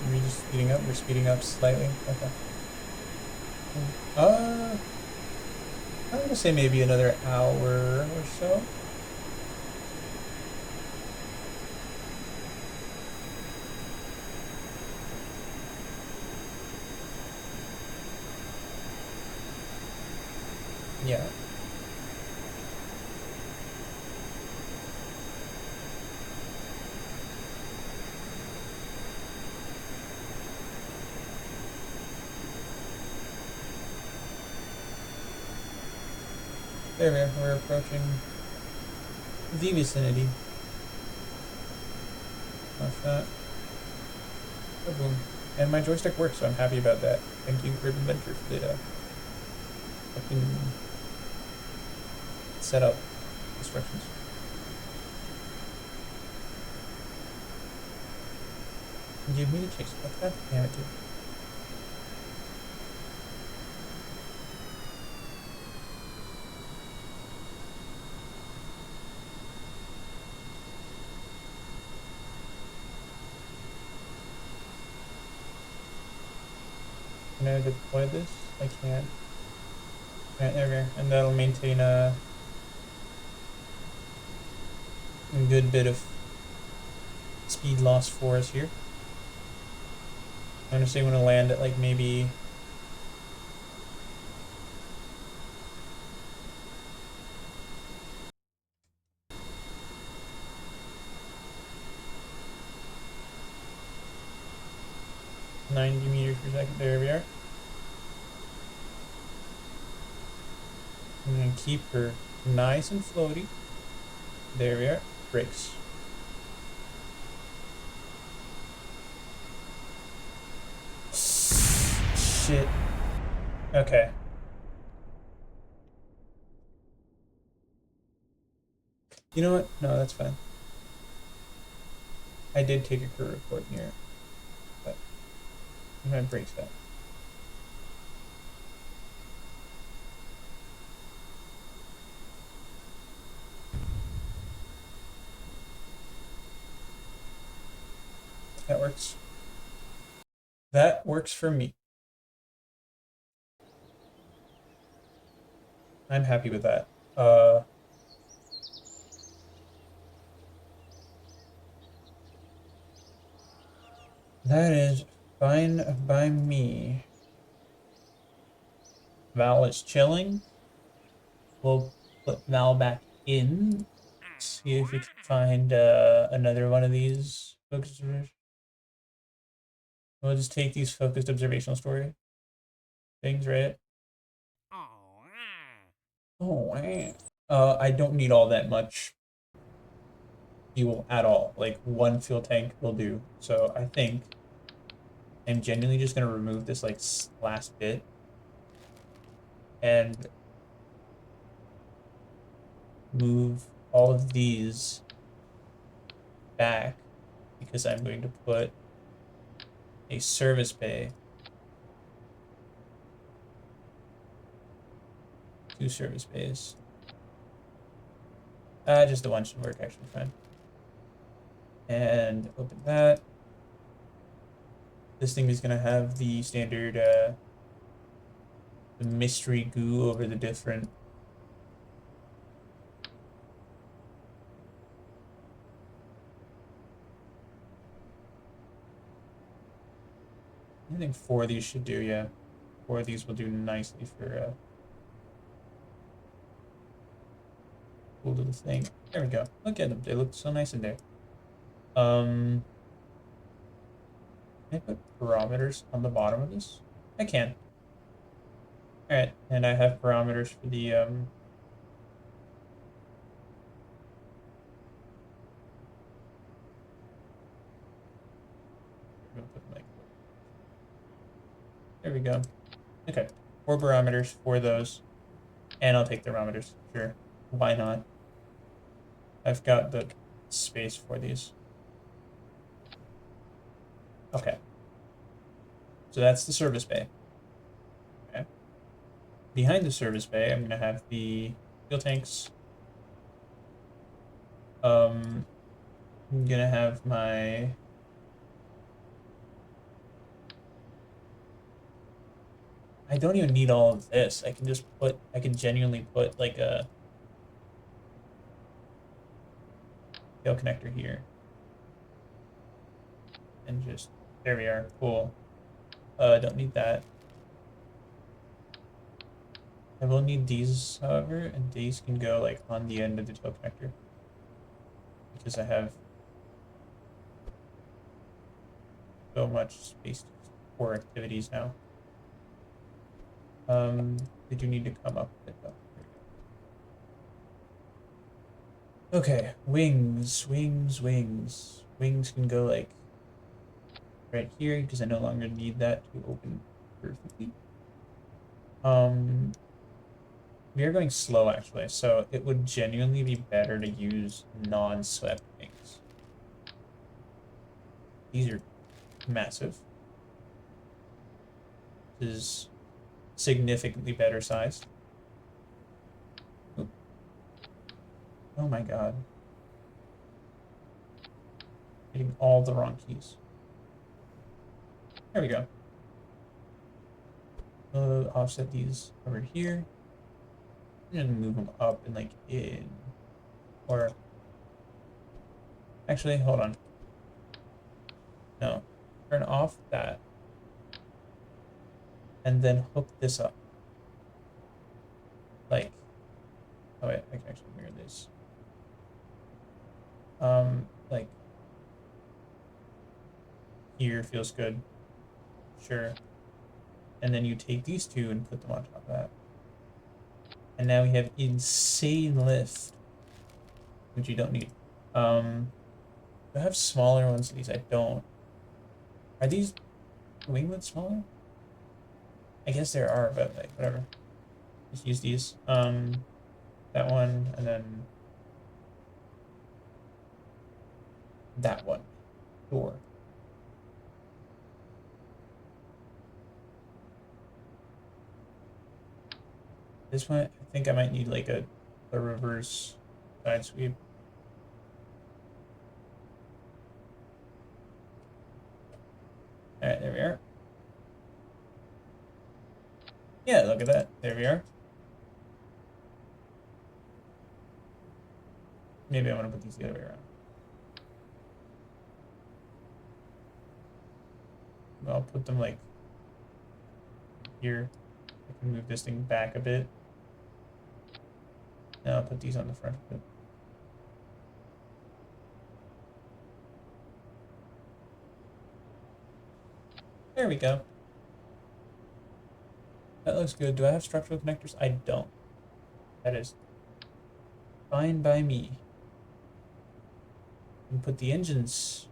Are we just speeding up? We're speeding up slightly. Okay. I'm gonna say maybe another hour or so. Yeah. There we are. We're approaching the vicinity. That's that. Oh, boom. And my joystick works, so I'm happy about that. Thank you, Ribbon Venture, for the fucking setup instructions. Give me the chase. God damn it, dude. Can I deploy this? I can't. Alright, there we go. And that'll maintain a good bit of speed loss for us here. I'm gonna say I'm gonna land at like maybe .90 meters per second. There we are. I'm gonna keep her nice and floaty. There we are. Brakes. shit. Okay. You know what? No, that's fine. I did take a crew report here, but I'm gonna break that. That works. That works for me. I'm happy with that. That is fine by me. Val is chilling. We'll put Val back in. See if we can find another one of these focused observation. We'll just take these focused observational story things, right? Oh, man. I don't need all that much fuel at all. Like one fuel tank will do. So I think I'm genuinely just gonna remove this like last bit and move all of these back because I'm going to put a service bay, 2 service bays. Just the one should work actually fine. And open that. This thing is gonna have the standard the mystery goo over the different. I think 4 of these should do, yeah. 4 of these will do nicely for cool little thing. There we go. Look at them. They look so nice in there. Can I put parameters on the bottom of this? I can. Alright, and I have parameters for the there we go. Okay. 4 barometers for those. And I'll take thermometers. Sure. Why not? I've got the space for these. Okay. So that's the service bay. Okay. Behind the service bay, I'm going to have the fuel tanks. I'm going to have my... I don't even need all of this. I can just put... I can genuinely put like a tail connector here. And just... There we are. Cool. I don't need that. I will need these, however, and these can go like on the end of the tail connector. Because I have so much space for activities now. They do need to come up a bit though. Okay, wings. Wings can go like right here because I no longer need that to open perfectly. We are going slow actually, so it would genuinely be better to use non-swept wings. These are massive. This is significantly better sized. Oop. Oh my god. Hitting all the wrong keys. There we go. Offset these over here. And move them up and like in. Or actually, hold on. No. Turn off that. And then hook this up. Like, oh wait, I can actually mirror this. Like here feels good. Sure. And then you take these two and put them on top of that. And now we have insane lift, which you don't need. Do I have smaller ones of these? I don't. Are these winglets smaller? I guess there are, but like whatever. Just use these. That one, and then that one. Sure. This one, I think I might need like a reverse side sweep. All right, there we are. Yeah, look at that. There we are. Maybe I want to put these the other way around. I'll put them like here. I can move this thing back a bit. Now I'll put these on the front of it. There we go. That looks good. Do I have structural connectors? I don't. That is fine by me. And put the engines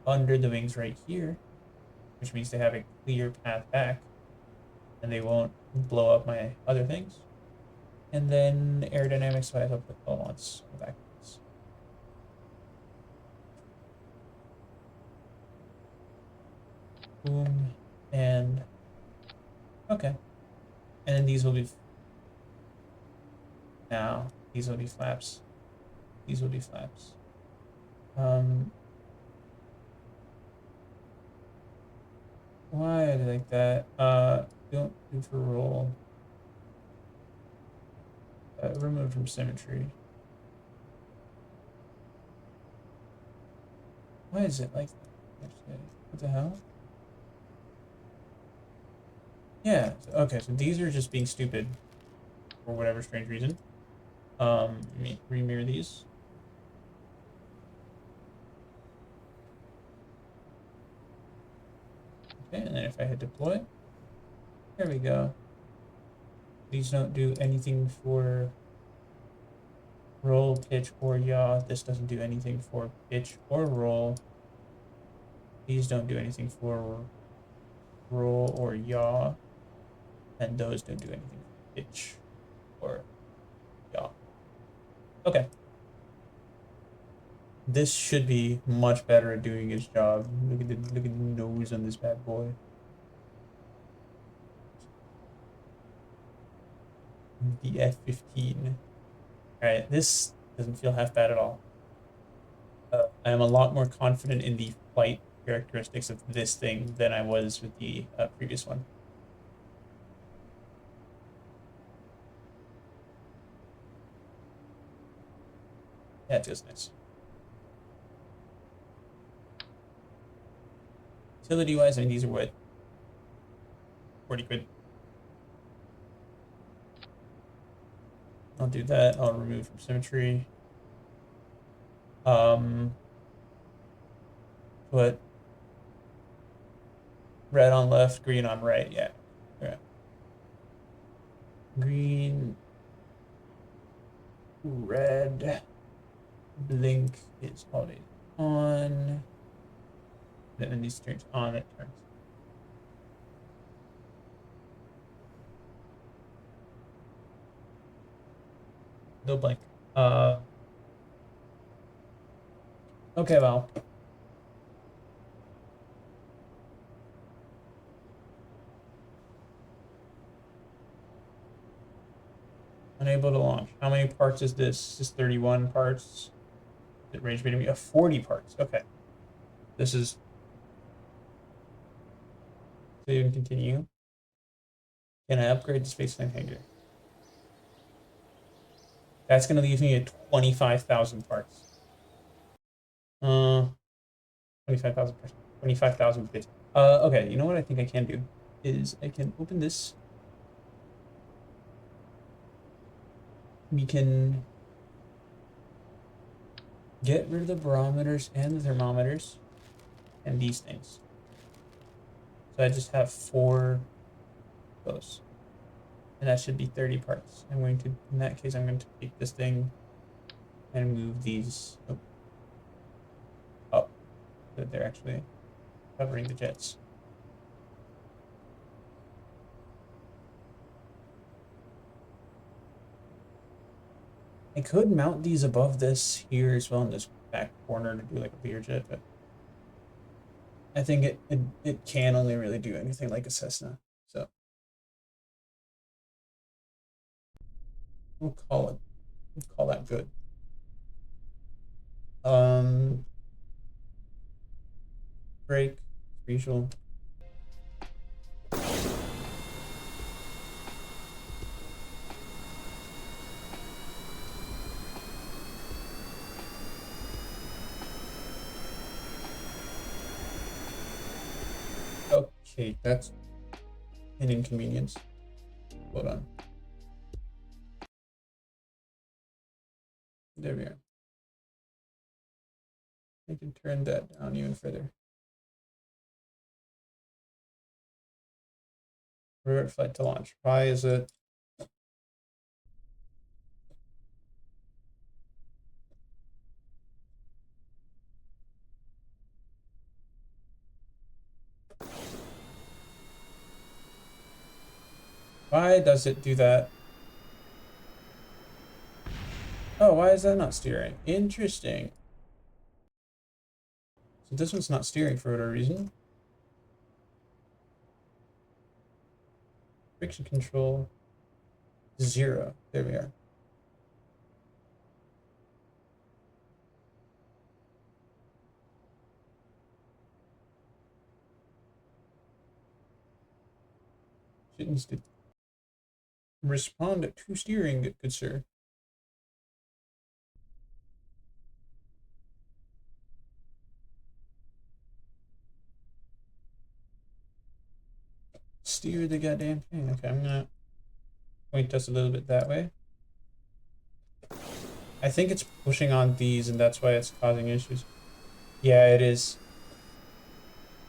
under the wings right here, which means they have a clear path back and they won't blow up my other things. And then aerodynamics wise, I'll put all once backwards. Boom. And okay. And then these will be now. These will be flaps. These will be flaps. Why are they like that? Don't do for roll. Remove from symmetry. Why is it like that? Actually, what the hell? Yeah, okay, so these are just being stupid for whatever strange reason. Let me remirror these. Okay, and then if I hit deploy, there we go. These don't do anything for roll, pitch, or yaw. This doesn't do anything for pitch or roll. These don't do anything for roll or yaw. And those don't do anything for pitch or yaw. Okay. This should be much better at doing its job. Look at the nose on this bad boy. The F-15. All right, this doesn't feel half bad at all. I am a lot more confident in the flight characteristics of this thing than I was with the previous one. Yeah, it feels nice. Utility wise, I mean, these are what? 40 quid. I'll do that. I'll remove from symmetry. Put red on left, green on right. Yeah. Yeah. Green, red, blink is always on. Then these turns on, it turns. No blink. Okay, well. Unable to launch. How many parts is this? This is 31 parts. It range me a 40 parts. Okay. This is save and continue. Can I upgrade the spaceline hangar? That's gonna leave me at 25,000 parts. 25,000 parts. 25,000 bits. Okay, you know what I think I can do is I can open this. We can get rid of the barometers and the thermometers and these things. So I just have 4 of those. And that should be 30 parts. I'm going to, in that case, I'm going to take this thing and move these up so that they're actually covering the jets. I could mount these above this here as well in this back corner to do like a Learjet, but I think it can only really do anything like a Cessna. So we'll call that good. Break, usual. Okay, that's an inconvenience. Hold on. There we are. I can turn that down even further. Revert flight to launch. Why is it? Why does it do that? Oh, why is that not steering? Interesting. So this one's not steering for whatever reason. Friction control 0. There we are. It needs to respond to steering, good sir. Steer the goddamn thing. Okay, I'm gonna point us a little bit that way. I think it's pushing on these and that's why it's causing issues. Yeah, it is.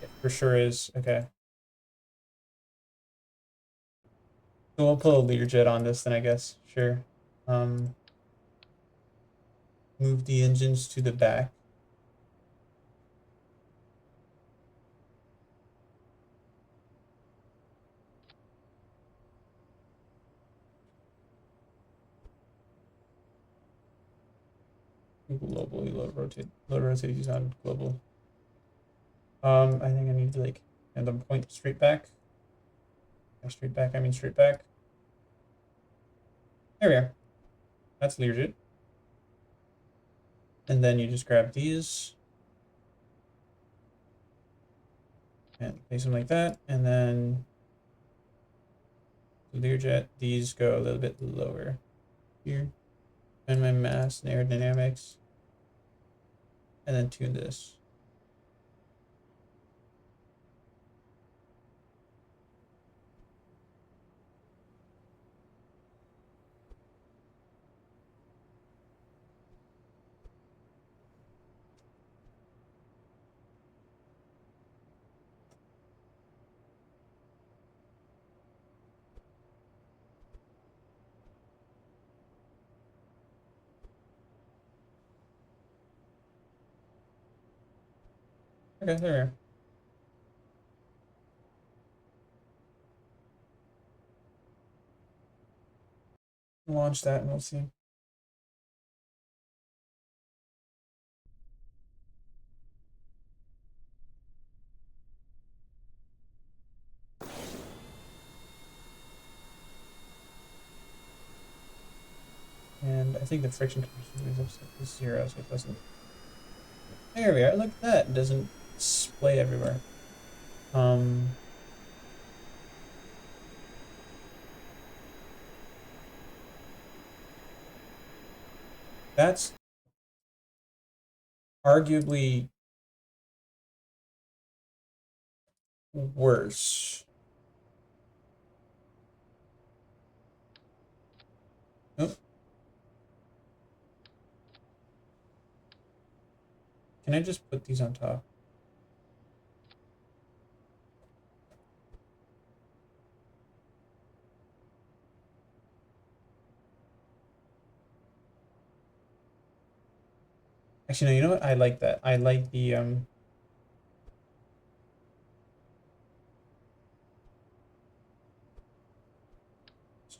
It for sure is. Okay. So we'll put a Learjet on this then, I guess. Sure. Move the engines to the back. Globally load rotate these on global. I think I need to like and then point straight back. Straight back, I mean straight back. There we are. That's Learjet. And then you just grab these and place them like that. And then Learjet, these go a little bit lower here. And my mass and aerodynamics. And then tune this. Okay, there we are. Launch that and we'll see. And I think the friction is upset to 0, so it doesn't. There we are. Look at that. It doesn't splay everywhere. That's arguably worse. Nope. Can I just put these on top? Actually, no, you know what? I like that. I like the let's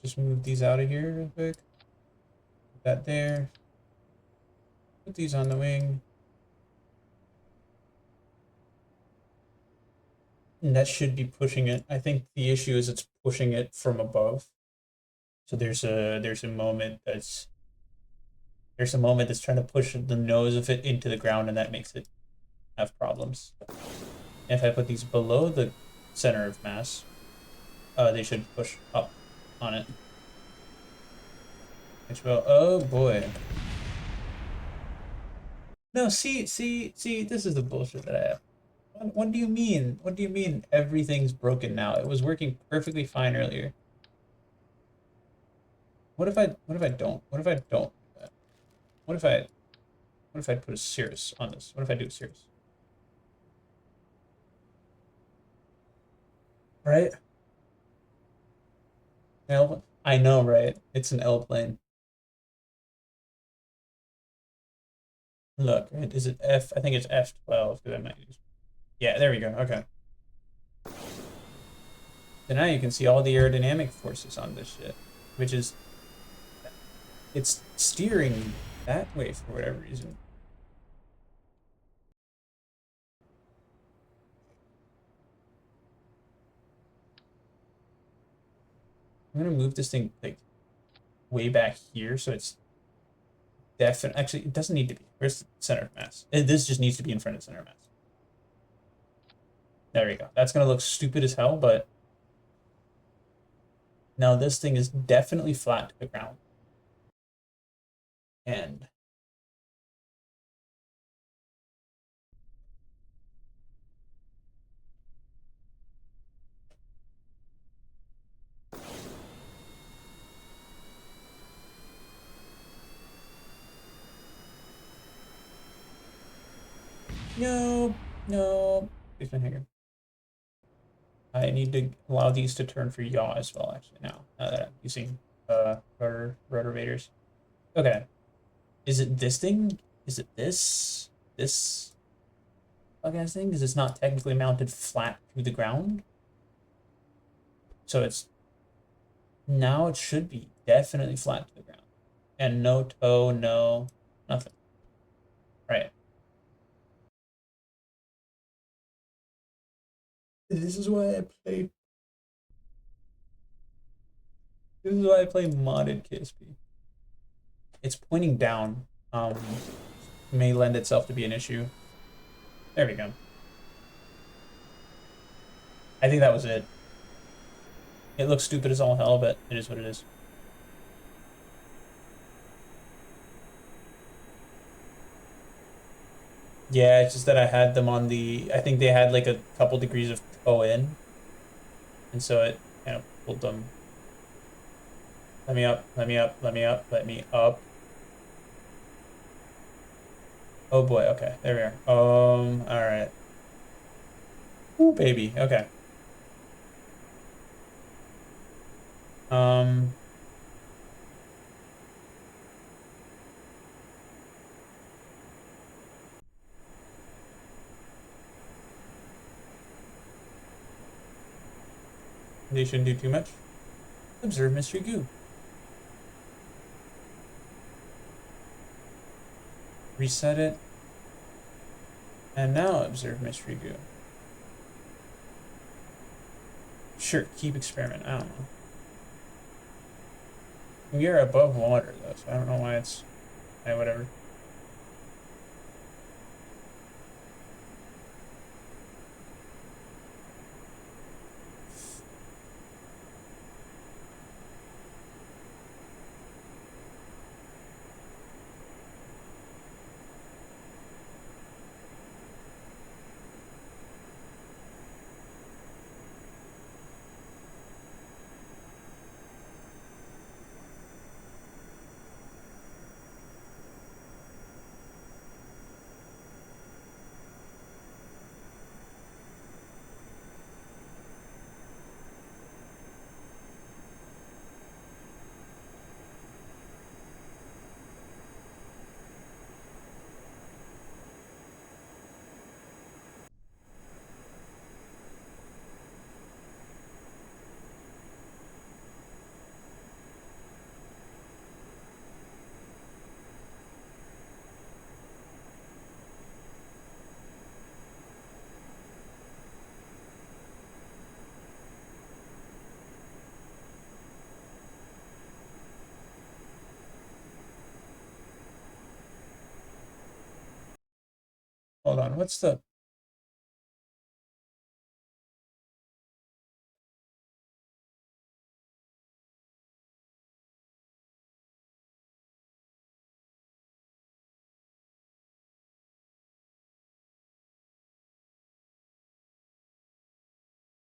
just move these out of here real quick. that there. Put these on the wing. And that should be pushing it. I think the issue is it's pushing it from above. So there's a moment that's trying to push the nose of it into the ground, and that makes it have problems. And if I put these below the center of mass, they should push up on it. Which will, oh boy. No, see, this is the bullshit that I have. What do you mean? What do you mean everything's broken now? It was working perfectly fine earlier. What if I don't? What if I don't do that? What if I put a cirrus on this? What if I do a cirrus? Right? L, I know, right? It's an L plane. Look, right? Is it F? I think it's F12 because I might use. Yeah, there we go. Okay. So now you can see all the aerodynamic forces on this shit, which is it's steering that way for whatever reason. I'm gonna move this thing like way back here so it's definite. Actually, it doesn't need to be. Where's the center of mass? This just needs to be in front of the center of mass. There we go. That's gonna look stupid as hell, but now this thing is definitely flat to the ground. And no, no. Please don't hang. I need to allow these to turn for yaw as well, actually, now that I'm using rotovators. Okay. Is it this thing? Is it this bug ass thing? Because it's not technically mounted flat to the ground. So it's now it should be definitely flat to the ground. And no toe, no nothing. Right. This is why I play modded KSP. It's pointing down. May lend itself to be an issue. There we go. I think that was it. It looks stupid as all hell, but it is what it is. Yeah, it's just that I had them on the, I think they had like a couple degrees of toe in. And so it kind of pulled them. Let me up, let me up, let me up, let me up. Oh boy, okay, there we are. All right. Ooh, baby, okay. Um, they shouldn't do too much. Observe mystery goo. Reset it. And now observe mystery goo. Sure, keep experiment. I don't know. We are above water though, so I don't know why it's, whatever. Hold on, what's the...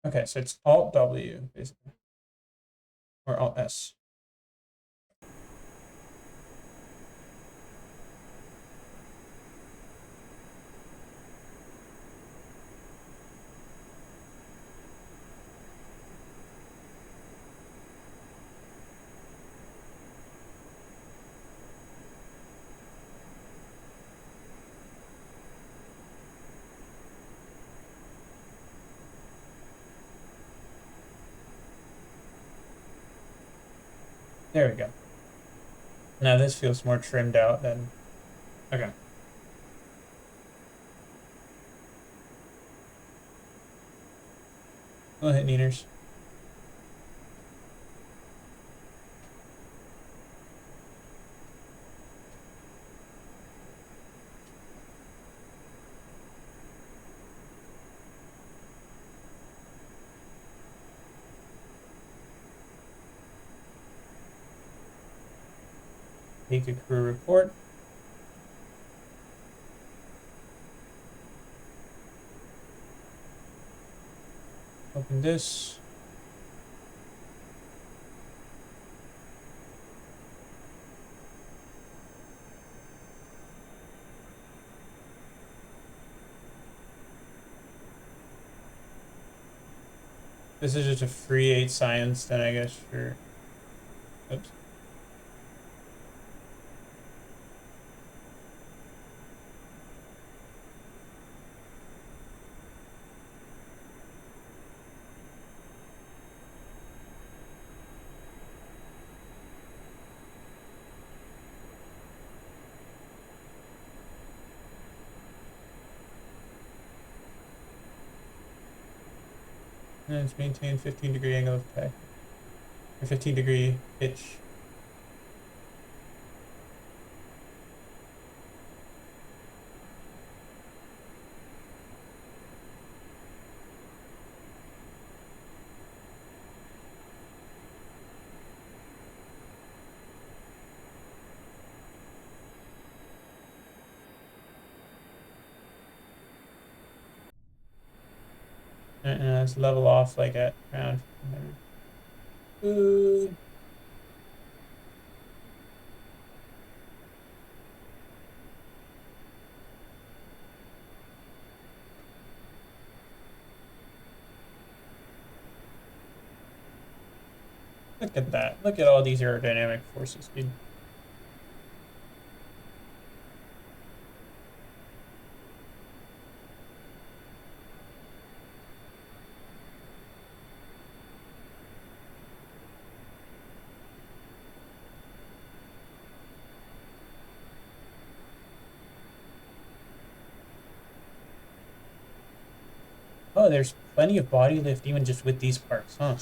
Okay, so it's Alt W, basically. Or Alt S. There we go. Now this feels more trimmed out than... Okay. We'll hit meters. Take a crew report. Open this. This is just a free 8 science, then I guess for... Oops. And it's maintain 15-degree angle of attack. Or 15-degree pitch. And let's level off like at around 1500. Look at that. Look at all these aerodynamic forces, dude. Oh, there's plenty of body lift even just with these parts, huh?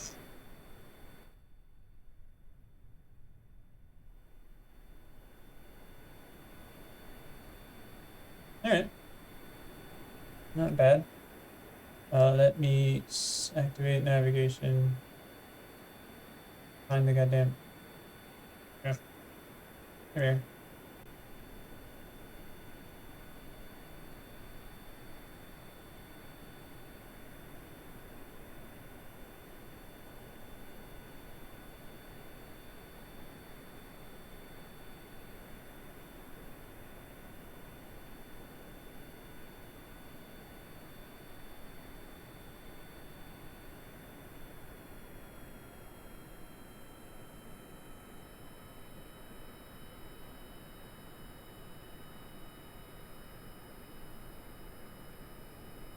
Alright. Not bad. Let me activate navigation. Find the goddamn... Yeah. Come here.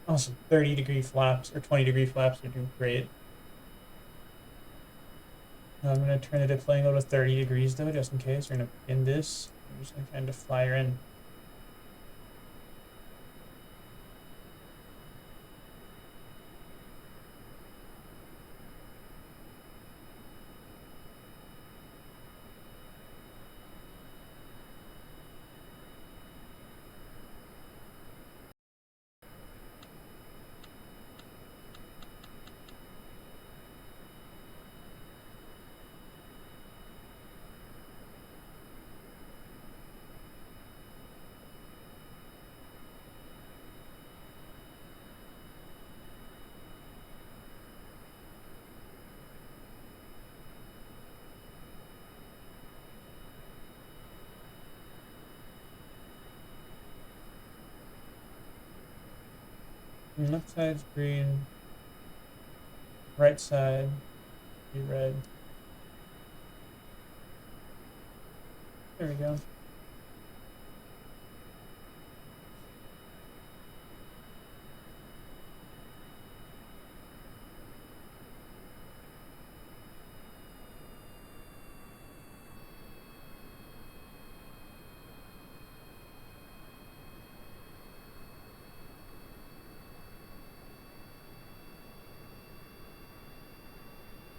Awesome. 30-degree flaps or 20-degree flaps are doing great. I'm going to turn the deploying angle to 30 degrees though, just in case. We're going to pin this. I'm just going to kind of fly her in. Left side's green. Right side be red. There we go.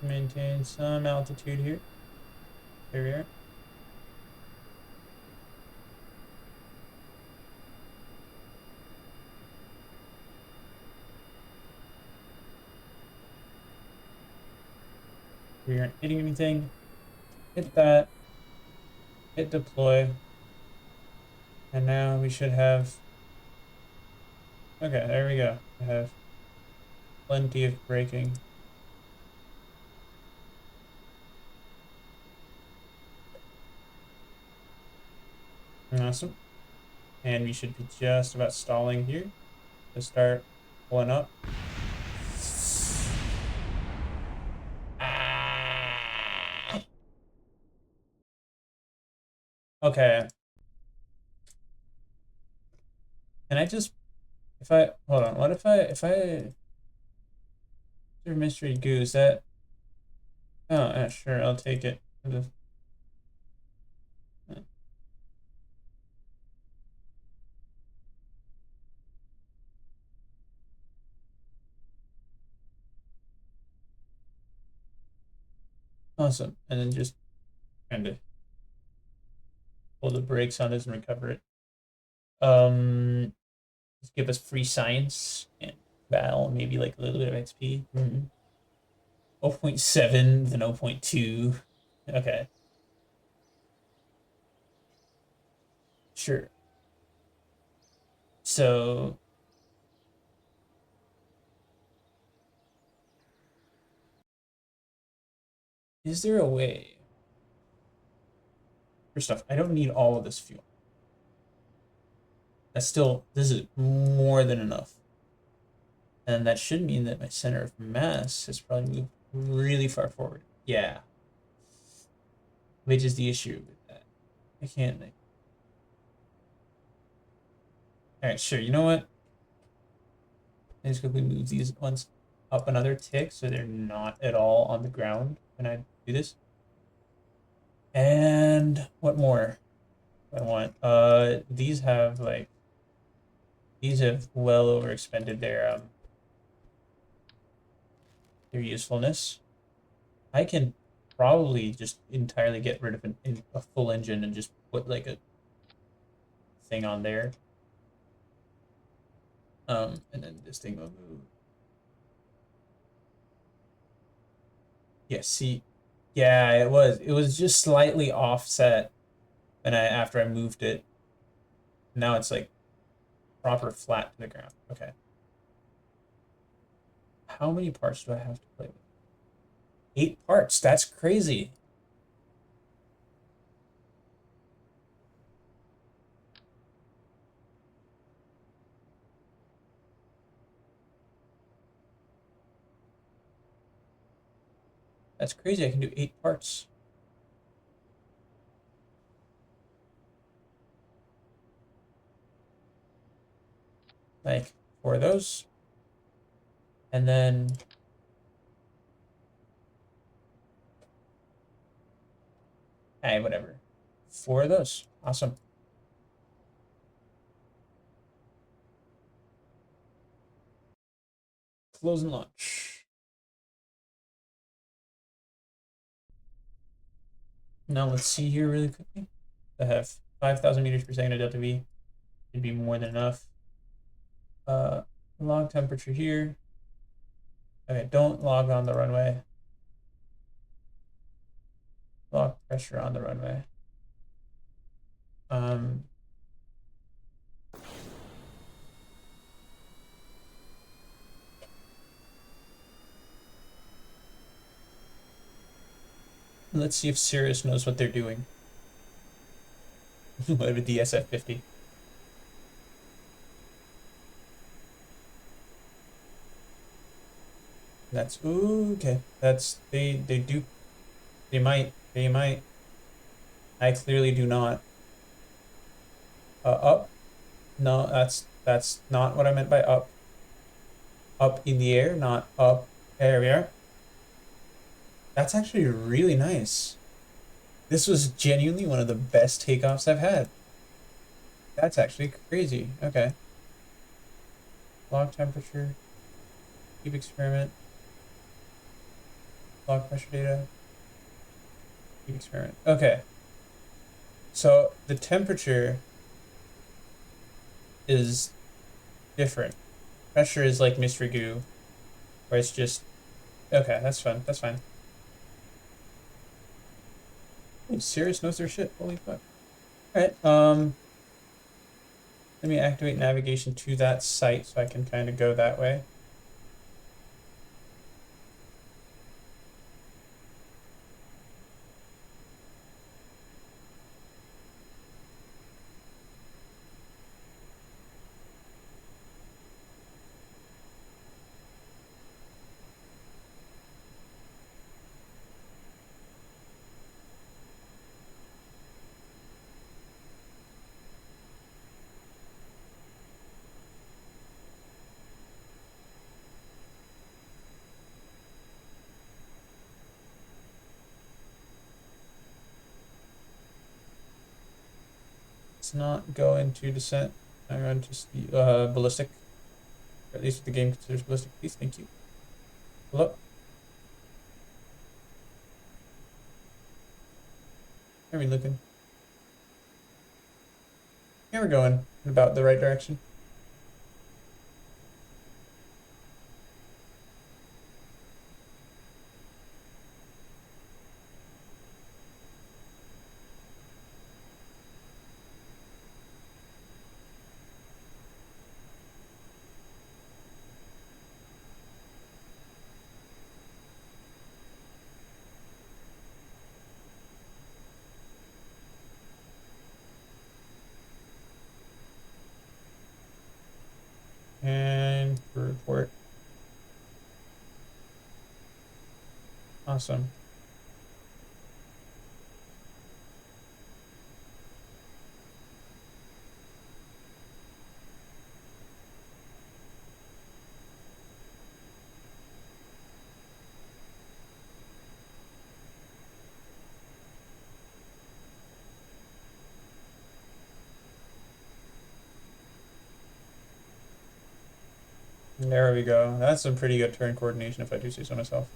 Maintain some altitude here. There we are. We aren't hitting anything. Hit that. Hit deploy. And now we should have... Okay, there we go. I have plenty of braking. Awesome. And we should be just about stalling here to start pulling up. Okay. Can I just, if I, hold on, what if I, mystery goose, that, oh, yeah, sure, I'll take it. Awesome. And then just kind of pull the brakes on this and recover it. Just give us free science and battle, maybe like a little bit of XP. 0.7, then 0.2. Okay. Sure. So is there a way? First off, I don't need all of this fuel. That's still, this is more than enough. And that should mean that my center of mass has probably moved really far forward. Yeah. Which is the issue with that. I can't. Alright, sure. You know what? I just quickly move these ones up another tick so they're not at all on the ground when I do this. And what more do I want? These have like, these have well overexpended their usefulness. I can probably just entirely get rid of a full engine and just put like a thing on there. And then this thing will move. Yeah, see, yeah, it was just slightly offset, and after I moved it, now it's like proper flat to the ground. Okay. How many parts do I have to play with? 8 parts. That's crazy. That's crazy. I can do 8 parts. Like 4 of those. And then hey, whatever. 4 of those. Awesome. Close and launch. Now let's see here really quickly. I have 5,000 meters per second of delta V. Should be more than enough. Log temperature here. Okay, don't log on the runway. Log pressure on the runway. Let's see if Sirius knows what they're doing. What with the SF-50? That's ooh, okay. That's they do they might. I clearly do not. Up? No, that's not what I meant by up. Up in the air, not up. There we are. That's actually really nice. This was genuinely one of the best takeoffs I've had. That's actually crazy. Okay. Log temperature, keep experiment, log pressure data, keep experiment. Okay. So the temperature is different. Pressure is like mystery goo, where it's just okay, that's fun. That's fine. Hey, Sirius knows their shit. Holy fuck. Alright, let me activate navigation to that site so I can kind of go that way. Let's not go into descent. I'm going to ballistic. Or at least what the game considers ballistic. Please, thank you. Hello? How are we looking? Yeah, we're going in about the right direction. And report. Awesome. There we go. That's some pretty good turn coordination if I do say so myself.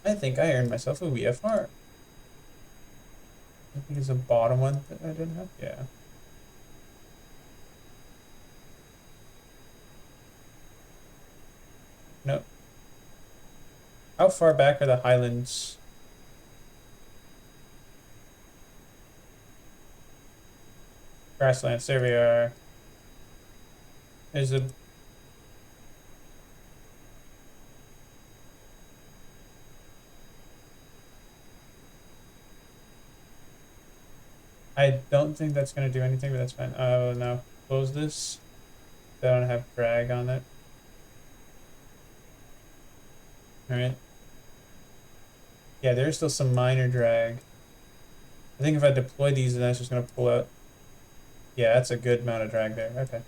I think I earned myself a VFR. I think it's the bottom one that I didn't have. Yeah. Nope. How far back are the highlands? Grasslands. There we are. Is it? I don't think that's gonna do anything, but that's fine. Oh no. Close this. I don't have drag on it. Alright. Yeah, there's still some minor drag. I think if I deploy these, then that's just gonna pull out. Yeah, that's a good amount of drag there. Okay.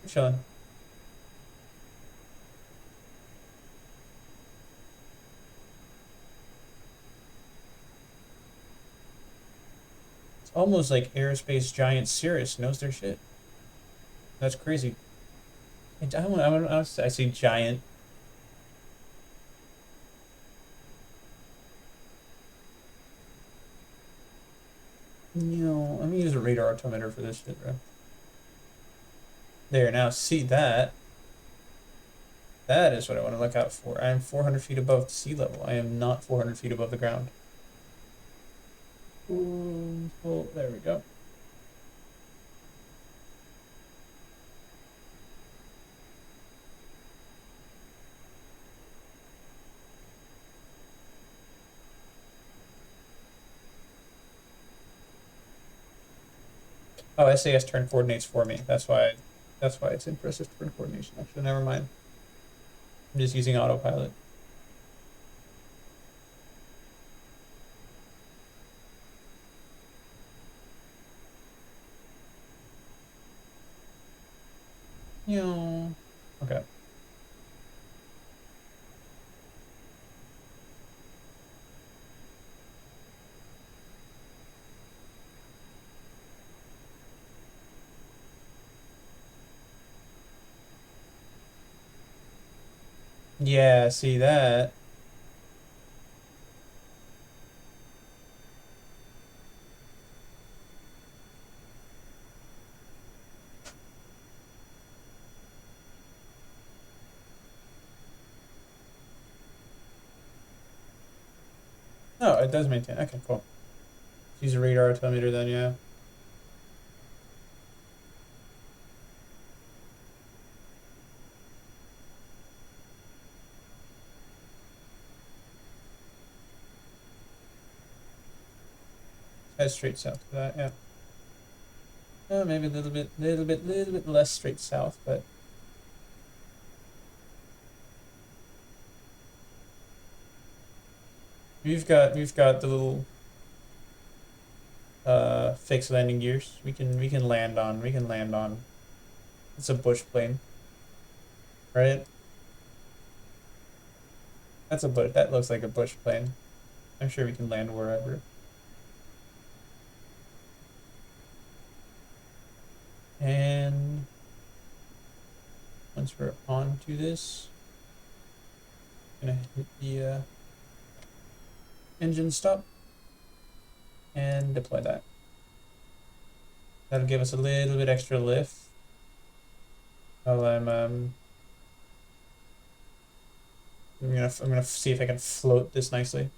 We're chilling. It's almost like aerospace giant Cirrus knows their shit. That's crazy. I say giant. No, let me use a radar altimeter for this shit, bro. There, now see that. That is what I want to look out for. I am 400 feet above sea level. I am not 400 feet above the ground. Ooh, oh, there we go. Oh, SAS turn coordinates for me. That's why it's in precision turn coordination. Actually, never mind. I'm just using autopilot. Yeah. Okay. Yeah, see that. No, it does maintain. Okay, cool. Use a radar altimeter then, yeah. Head straight south for that, yeah. Maybe a little bit less straight south, but we've got the little fixed landing gears. We can land on. It's a bush plane, right? That looks like a bush plane. I'm sure we can land wherever. And once we're onto this, I'm gonna hit the engine stop and deploy that. That'll give us a little bit extra lift while I'm gonna see if I can float this nicely.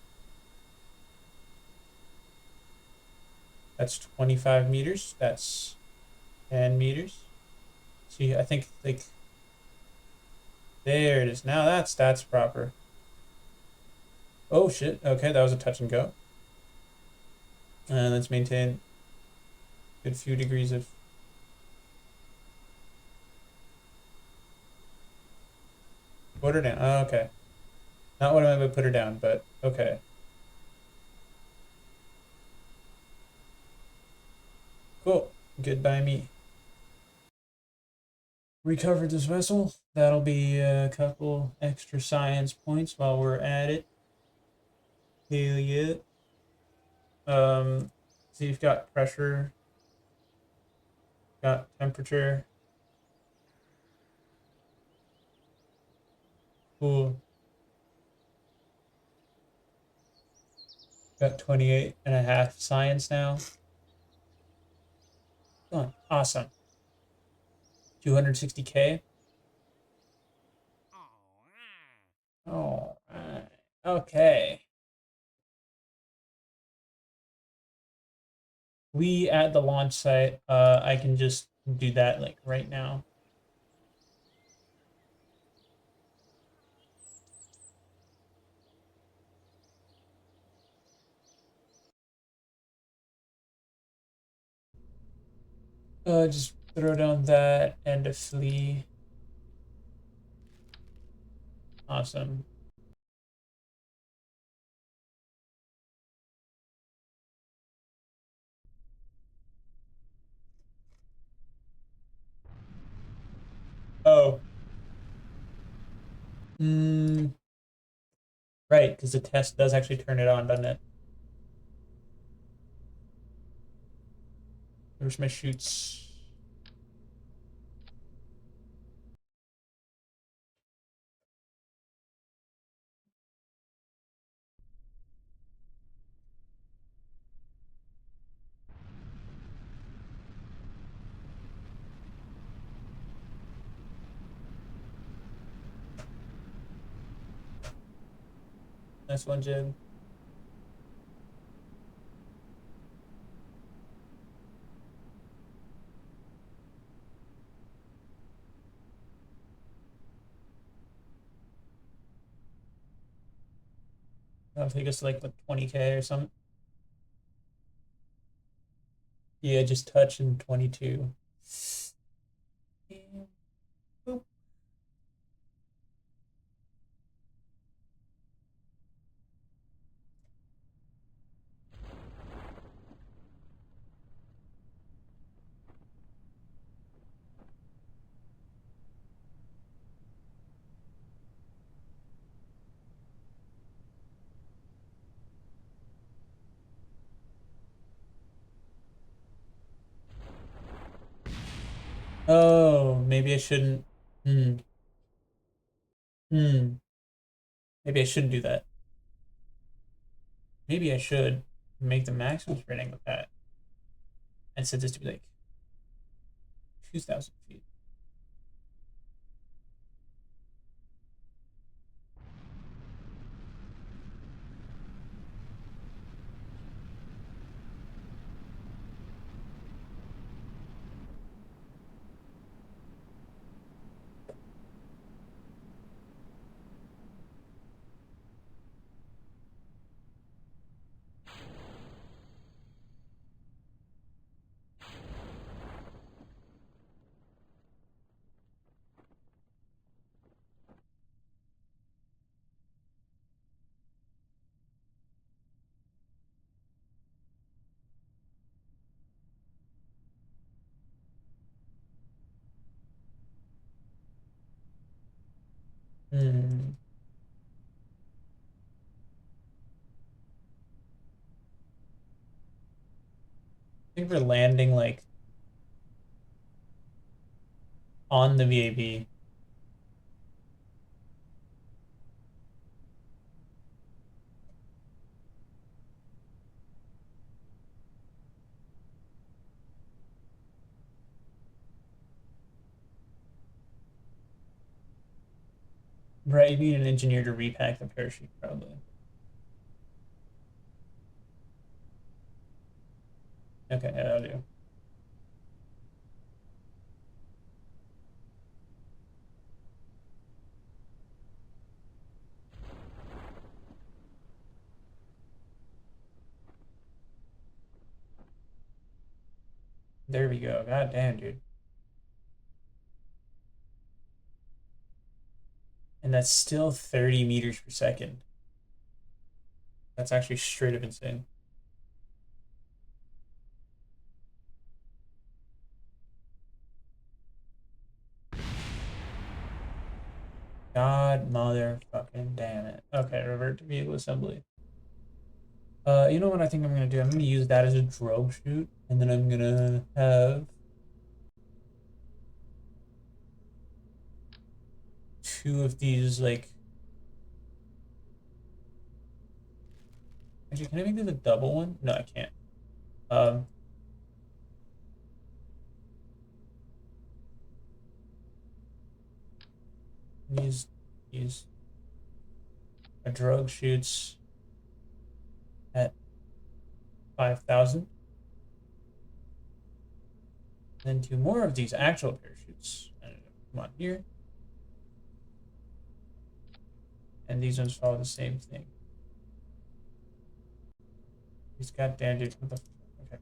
That's 25 meters. That's 10 meters. See, I think like there it is. Now that's proper. Oh shit. Okay, that was a touch and go. And let's maintain a good few degrees of put her down. Oh, okay. Not what I meant by put her down, but okay. Cool. Good by me. Recovered this vessel. That'll be a couple extra science points while we're at it. Hell yeah. So you've got pressure, got temperature. Cool. Got 28 and a half science now. Oh, awesome. 260K. Oh, right. Okay. We at the launch site, I can just do that like right now. Just throw down that and a flea. Awesome. Oh, mm, right, because the test does actually turn it on, doesn't it? Where's my shoots? Nice one, Jim. That'll take us to like what, 20K or something. Yeah, just touch in 22. Boop. Oh, maybe I shouldn't. Hmm. Hmm. Maybe I shouldn't do that. Maybe I should make the maximum sprint angle that and set this to be like 2,000 feet. Hmm. I think we're landing like on the VAB. Right, you need an engineer to repack the parachute, probably. Okay, yeah, that'll do. There we go. God damn, dude. And that's still 30 meters per second. That's actually straight up insane. God motherfucking damn it. Okay, revert to vehicle assembly. You know what I think I'm gonna do? I'm gonna use that as a drogue chute, and then I'm gonna have two of these like. Actually, can I make this a double one? No, I can't. Um, these these a drogue chutes at 5,000. Then two more of these actual parachutes. Come on here, and these ones follow the same thing. These goddamn dudes. What the? Okay.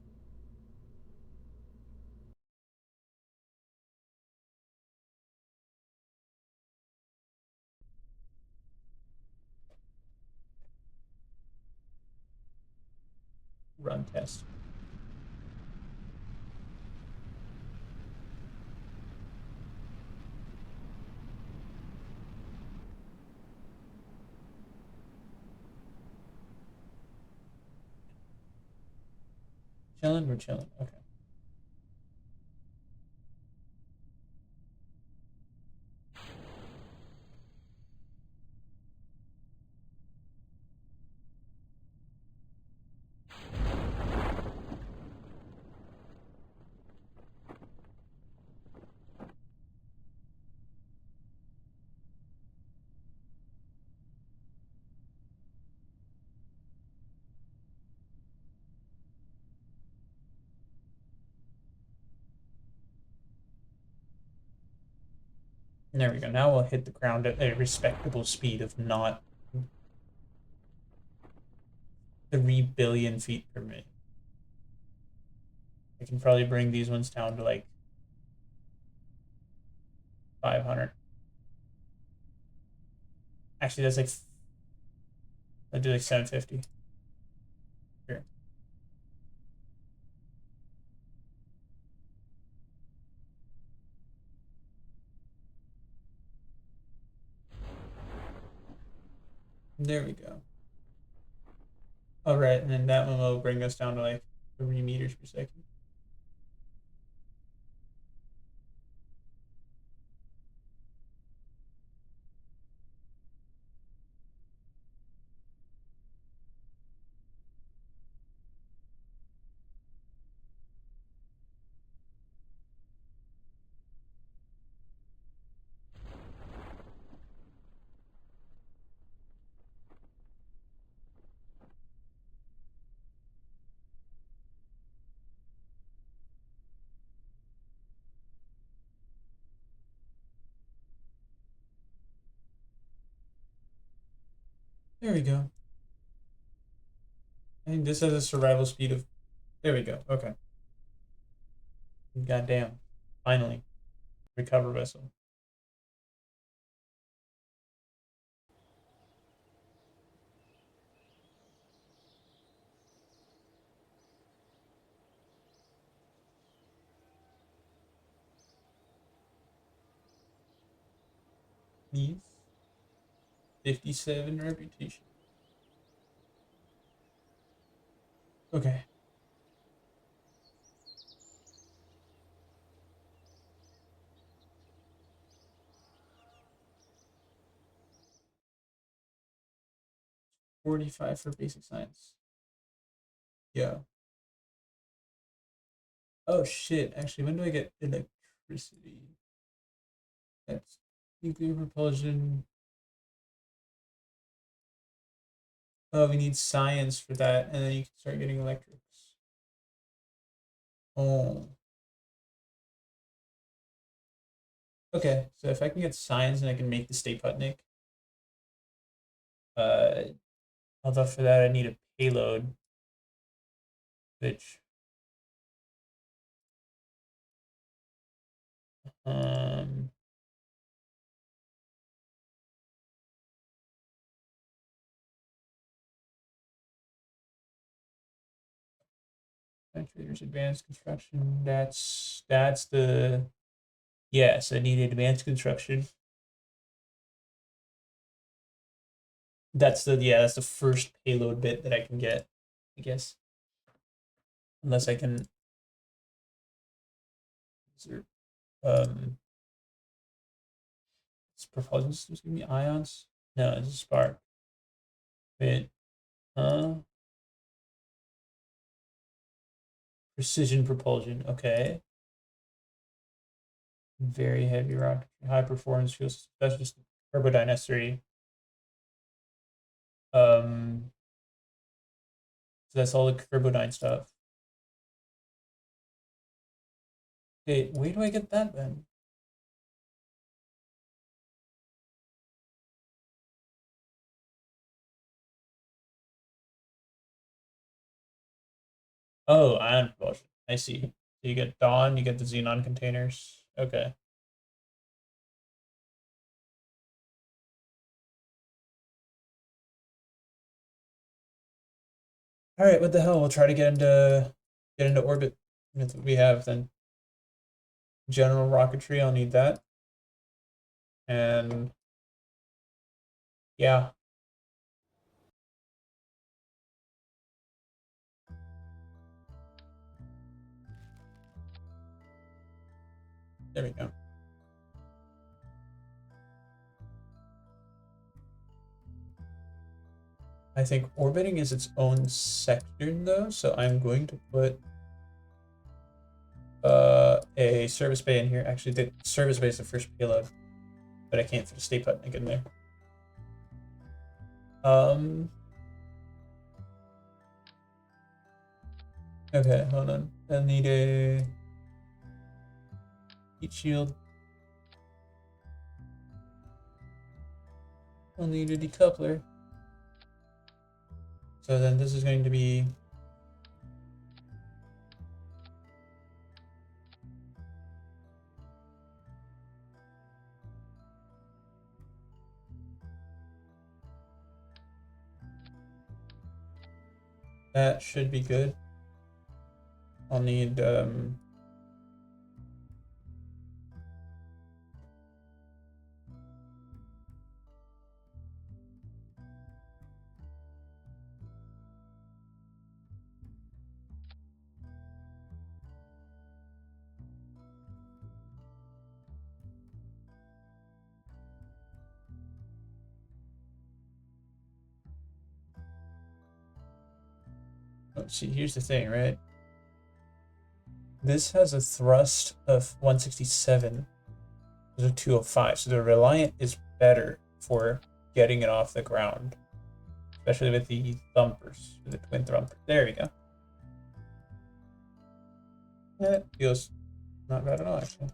Run test. Chilling, we're chilling. Okay. And there we go. Now we'll hit the ground at a respectable speed of not 3 billion feet per minute. I can probably bring these ones down to like 500. Actually, that's like, I'll do like 750. Here. There we go. All right, and then that one will bring us down to like 3 meters per second. There we go. I think this has a survival speed of, there we go. Okay. Goddamn. Finally. Recover vessel. Needs 57 reputation. Okay. $45 for basic science. Yeah. Oh shit. Actually, when do I get electricity? That's nuclear propulsion. Oh, we need science for that, and then you can start getting electrics. Oh. Okay, so if I can get science and I can make the Stay Putnik, uh, although for that I need a payload, which um Traders advanced construction. That's the, yes, I need advanced construction. That's the, yeah, that's the first payload bit that I can get, I guess. Unless I can um this propulsion system's giving me ions. No, it's a spark. Wait, precision propulsion. Okay. Very heavy rocket, high performance fuel system. That's just turbodynastry. So that's all the Kerbodyne stuff. Okay, where do I get that then? Oh, ion propulsion. I see. So you get Dawn, you get the Xenon containers. Okay. All right, what the hell? We'll try to get into orbit. That's what we have then. General rocketry, I'll need that. And yeah. There we go. I think orbiting is its own sector though, so I'm going to put a service bay in here. Actually, the service bay is the first payload, but I can't fit a Stay Putnik in there. Okay, hold on. I need a heat shield. I'll need a decoupler. So then this is going to be That should be good. I'll need let's see, here's the thing, right? This has a thrust of 167. There's a 205, so the Reliant is better for getting it off the ground, especially with the thumpers, with the twin thumper. There we go. That feels not bad at all, actually.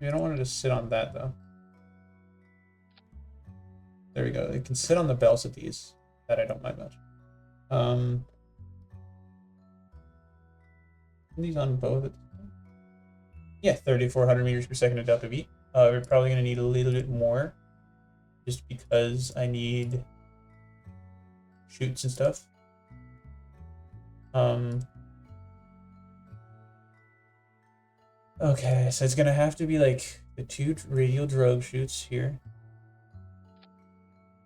I don't want to just sit on that, though. There we go. It can sit on the bells of these. That I don't mind much. These on both. Yeah, 3,400 meters per second of delta V. We're probably going to need a little bit more, just because I need shoots and stuff. Okay, so it's gonna have to be like the 2 radial drogue shoots here.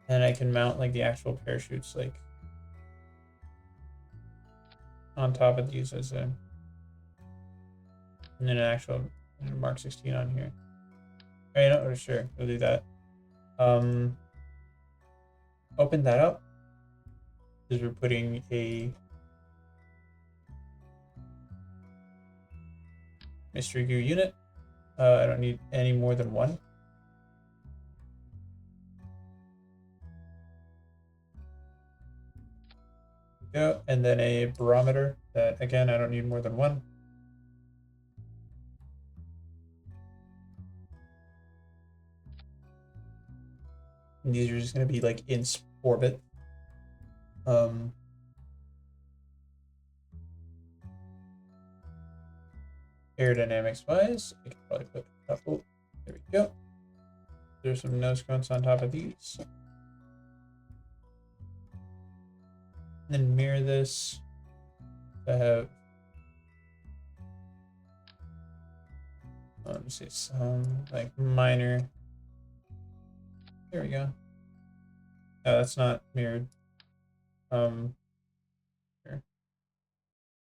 And I can mount like the actual parachutes like on top of these as a, and then an actual Mark 16 on here. Oh, you know, sure, we'll do that. Open that up, because we're putting a mystery goo unit. I don't need any more than one. Go, and then a barometer that, again, I don't need more than one. And these are just going to be like in orbit. Aerodynamics wise, I can probably put a couple. There we go. There's some nose cones on top of these. And then mirror this. I have, let me see, some like minor. There we go. No, that's not mirrored. Here.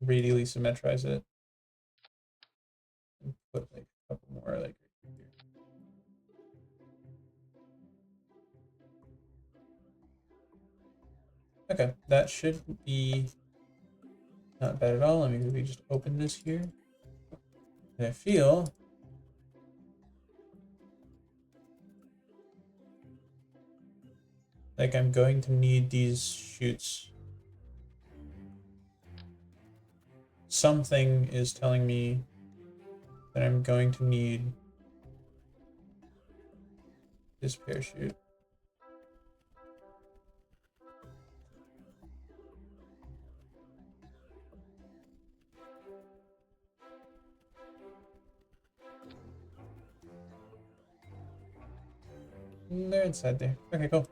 Radially symmetrize it. And put like a couple more like right here. Okay, that should be not bad at all. Let me just open this here. And I feel like I'm going to need these chutes. Something is telling me that I'm going to need this parachute. And they're inside there. Okay, cool.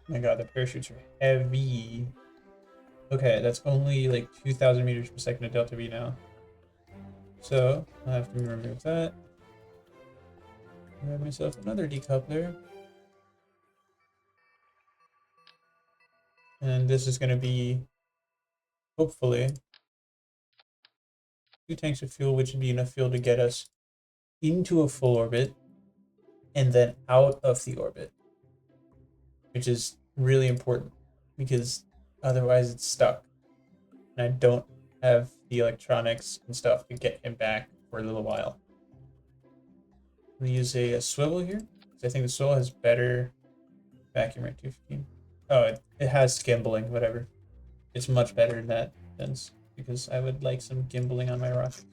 Oh my god, the parachutes are heavy. Okay, that's only like 2,000 meters per second of delta V now. So I'll have to remove that. Grab myself another decoupler. And this is going to be, hopefully, 2 tanks of fuel, which would be enough fuel to get us into a full orbit and then out of the orbit, which is really important because otherwise it's stuck. And I don't have the electronics and stuff to get him back for a little while. I'm going to use a swivel here, because I think the swivel has better vacuum rate, 215. Oh, it has gimbaling, whatever. It's much better in that sense, because I would like some gimbaling on my rockets.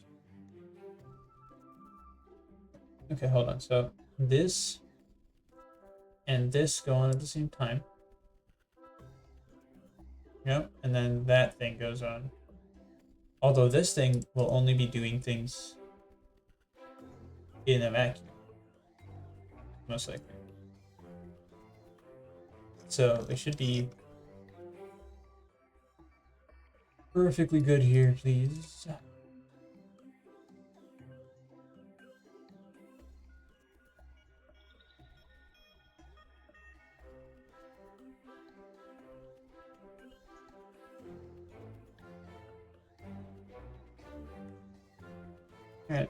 Okay, hold on. So this and this go on at the same time. Yep, and then that thing goes on. Although this thing will only be doing things in a vacuum, most likely. So it should be perfectly good here, please. Alright.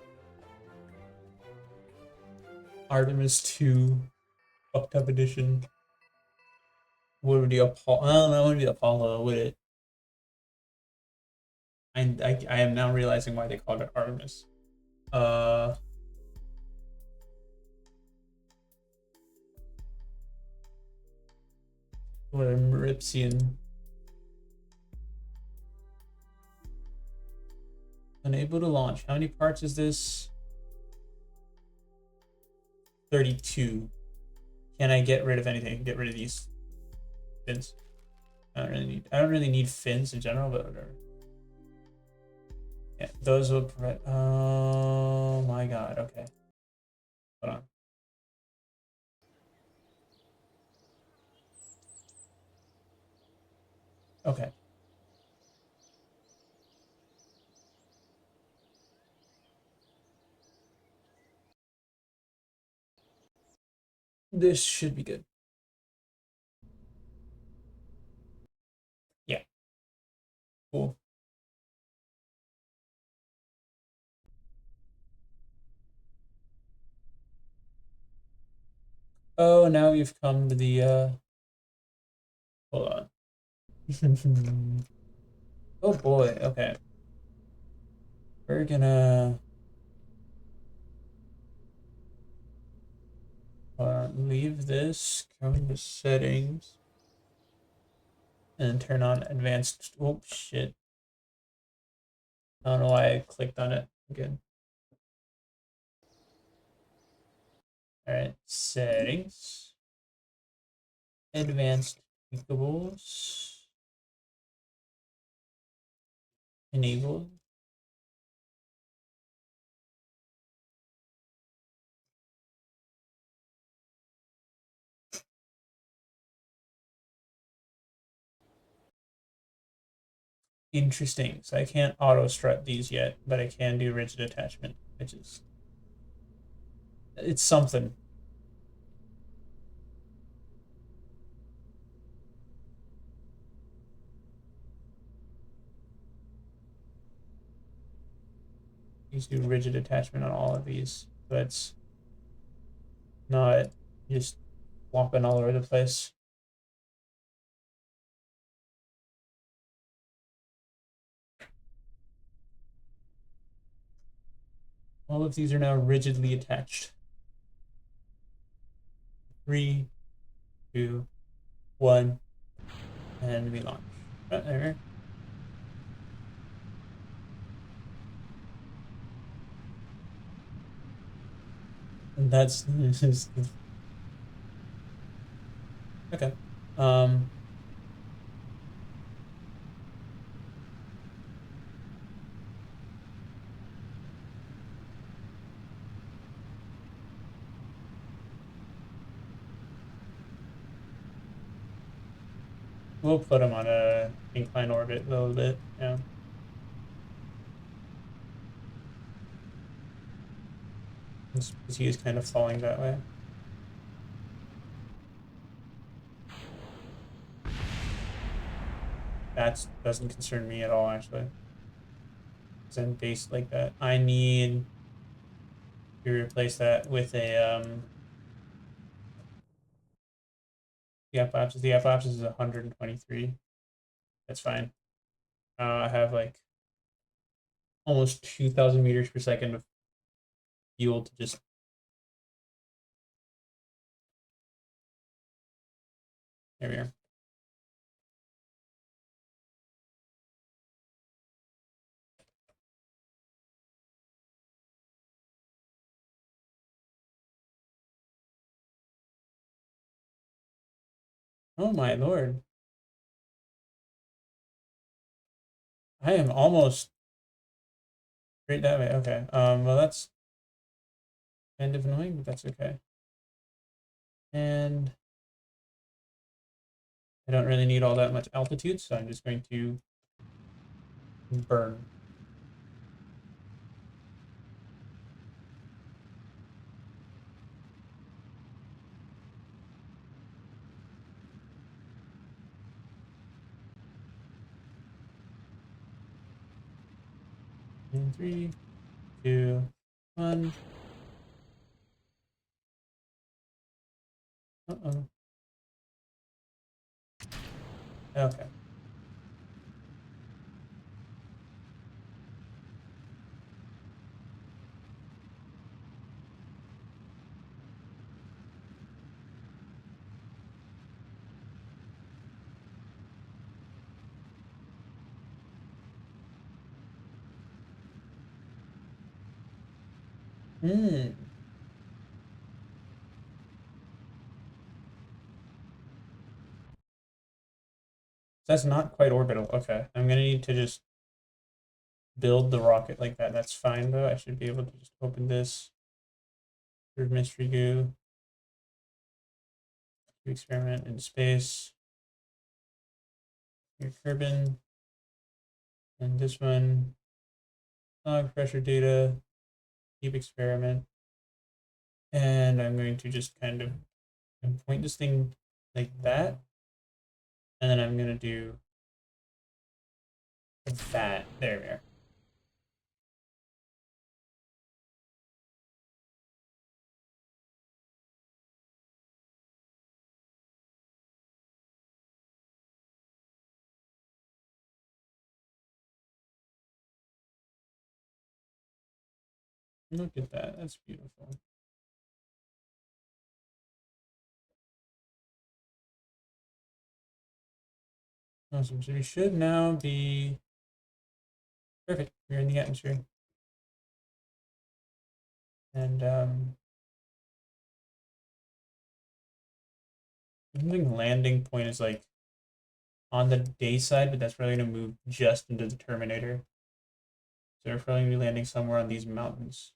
Artemis 2 fucked up edition. What would be Apollo? I don't know, it wouldn't be Apollo, would it? I am now realizing why they called it Artemis. What a Meripsian. Unable to launch. How many parts is this? 32. Can I get rid of anything? Get rid of these fins. I don't really need fins in general, but whatever. Yeah, those will prevent. Oh my god, okay. Hold on. Okay. This should be good. Yeah. Cool. Oh, now we've come to the hold on. Oh boy, okay. We're gonna leave this, go into settings, and turn on advanced. Oh shit. I don't know why I clicked on it again. Alright, settings. Advanced tweakables. Enabled. Interesting. So I can't auto strut these yet, but I can do rigid attachment, which is it's something. You do rigid attachment on all of these, so it's not just flopping all over the place. All of these are now rigidly attached. 3, 2, 1, and we launch. Right there. And that's okay. We'll put him on a incline orbit a little bit, yeah. Because he is kind of falling that way. That doesn't concern me at all, actually. Because I'm based like that. I need to replace that with a the F-lapses. The F-lapses is 123. That's fine. I have like almost 2,000 meters per second of fuel to just. There we are. Oh my lord. I am almost Straight that way. Okay. Well, that's kind of annoying, but that's okay. And I don't really need all that much altitude, so I'm just going to burn. In 3, 2, 1. Uh-oh. Okay. Hmm. That's not quite orbital. Okay. I'm gonna need to just build the rocket like that. That's fine though. I should be able to just open this. Third mystery goo. Experiment in space. Your Kerbal. And this one. Log pressure data. Keep experiment. And I'm going to just kind of point this thing like that. And then I'm gonna do that. There we are. Look at that. That's beautiful. Awesome. So we should now be perfect. We're in the atmosphere. And I think landing point is like on the day side, but that's probably going to move just into the Terminator. So we're probably going to be landing somewhere on these mountains.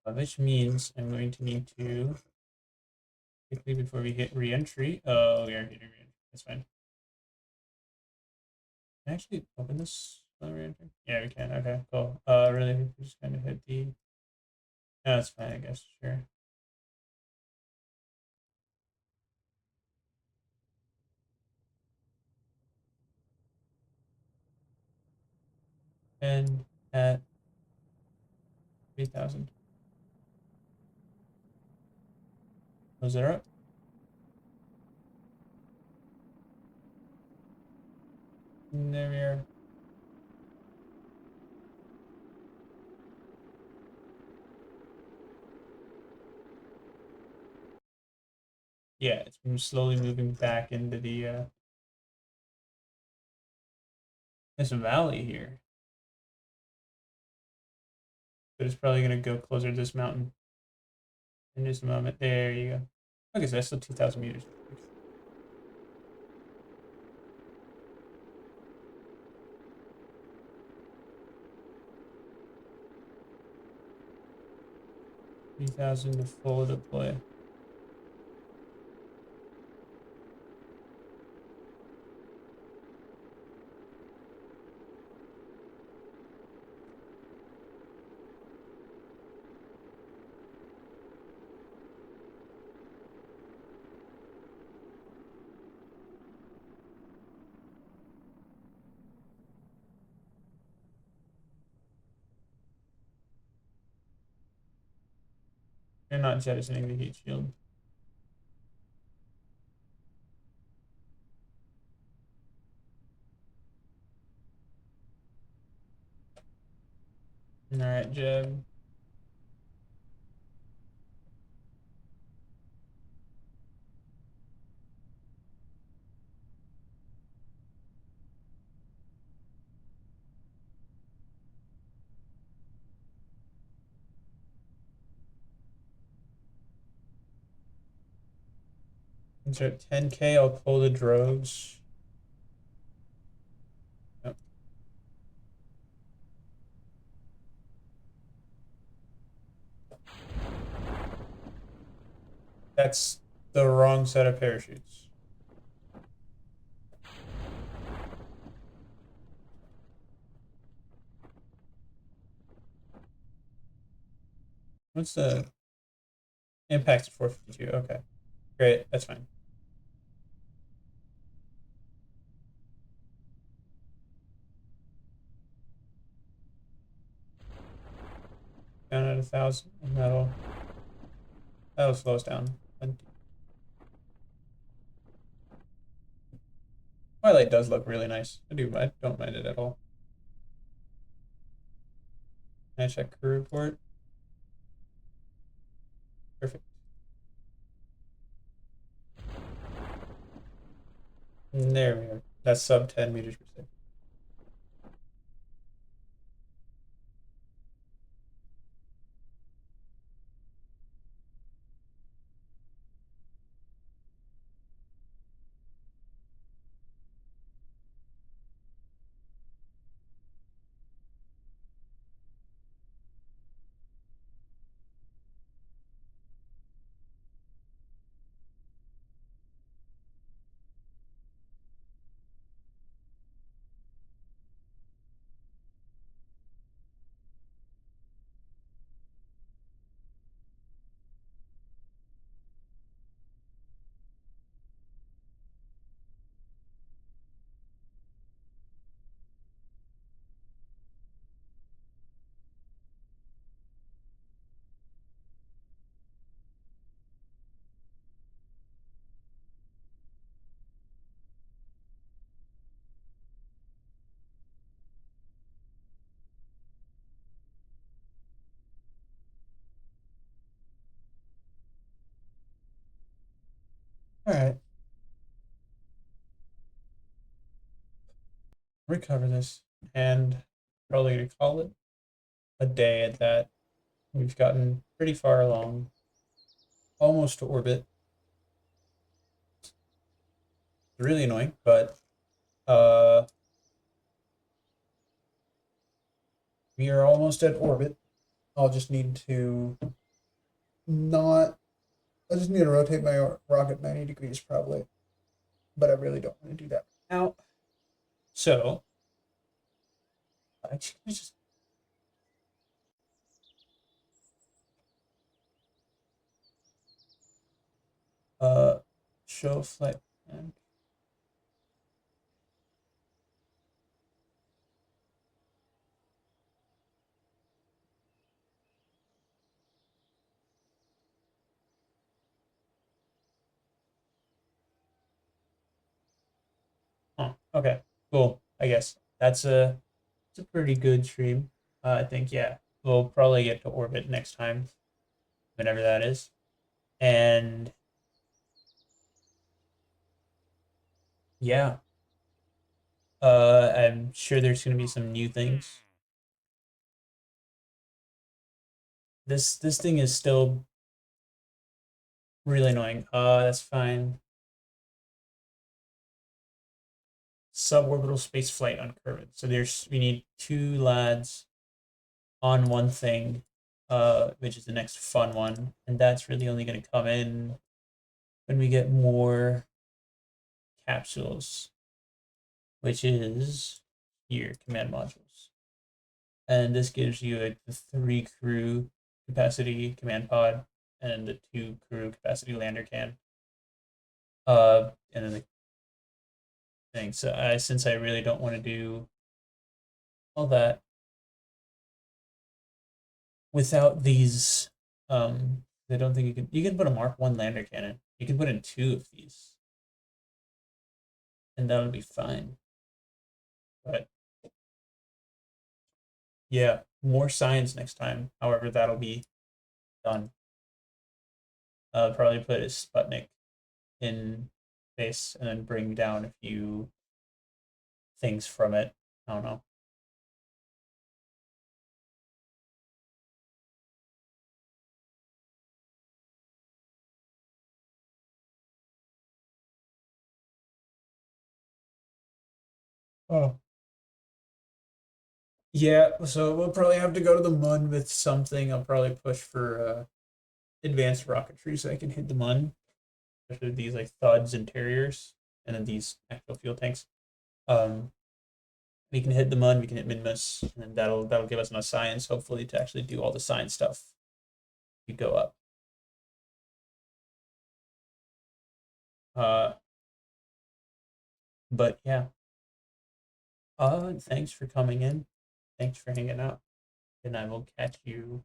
Which means I'm going to need to quickly before we hit re-entry. Oh, we are hitting re-entry. That's fine. Can I actually open this on re-entry? Yeah, we can. Okay, cool. Really, we just kind of hit the. No, that's fine, I guess. Sure. And at 3,000. Was that up? And there we are. Yeah, it's slowly moving back into the this valley here. But it's probably gonna go closer to this mountain in just a moment. There you go. Okay, so that's still 2,000 meters. 3,000 to full deploy. You're not jettisoning the heat shield. All right, Jeb. So at 10K, I'll pull the drogues. Yep. That's the wrong set of parachutes. What's the impact at 452? Okay, great. That's fine. Down at 1,000, and that'll slow us down. Twilight does look really nice. I don't mind it at all. Can I check crew report? Perfect. And there we are. That's sub 10 meters per second. All right. Recover this and probably gonna call it a day at that. We've gotten pretty far along, almost to orbit. It's really annoying, but uh, we are almost at orbit. I'll just need to not. I just need to rotate my rocket 90 degrees probably, but I really don't want to do that now. So, actually, just uh, show flight plan. Oh, okay, cool. I guess it's a pretty good stream. I think yeah, we'll probably get to orbit next time, whenever that is, and yeah, I'm sure there's gonna be some new things. This thing is still really annoying. That's fine. Suborbital space flight on Kerbal. So we need two lads on one thing, which is the next fun one, and that's really only going to come in when we get more capsules, which is here, command modules. And this gives you the three crew capacity command pod and the two crew capacity lander can. And then the thing. So since I really don't want to do all that without these, I don't think you can put a Mark 1 lander cannon. You can put in two of these, and that'll be fine. But yeah, more science next time. However, that'll be done. Probably put a Sputnik in space and then bring down a few things from it. I don't know. Oh. Yeah, so we'll probably have to go to the moon with something. I'll probably push for advanced rocketry so I can hit them on, especially these like thuds and terriers, and then these actual fuel tanks. Um, we can hit them on, we can hit Minmus, and then that'll give us enough science, hopefully, to actually do all the science stuff. You go up. Uh, but yeah. Thanks for coming in. Thanks for hanging out, and I will catch you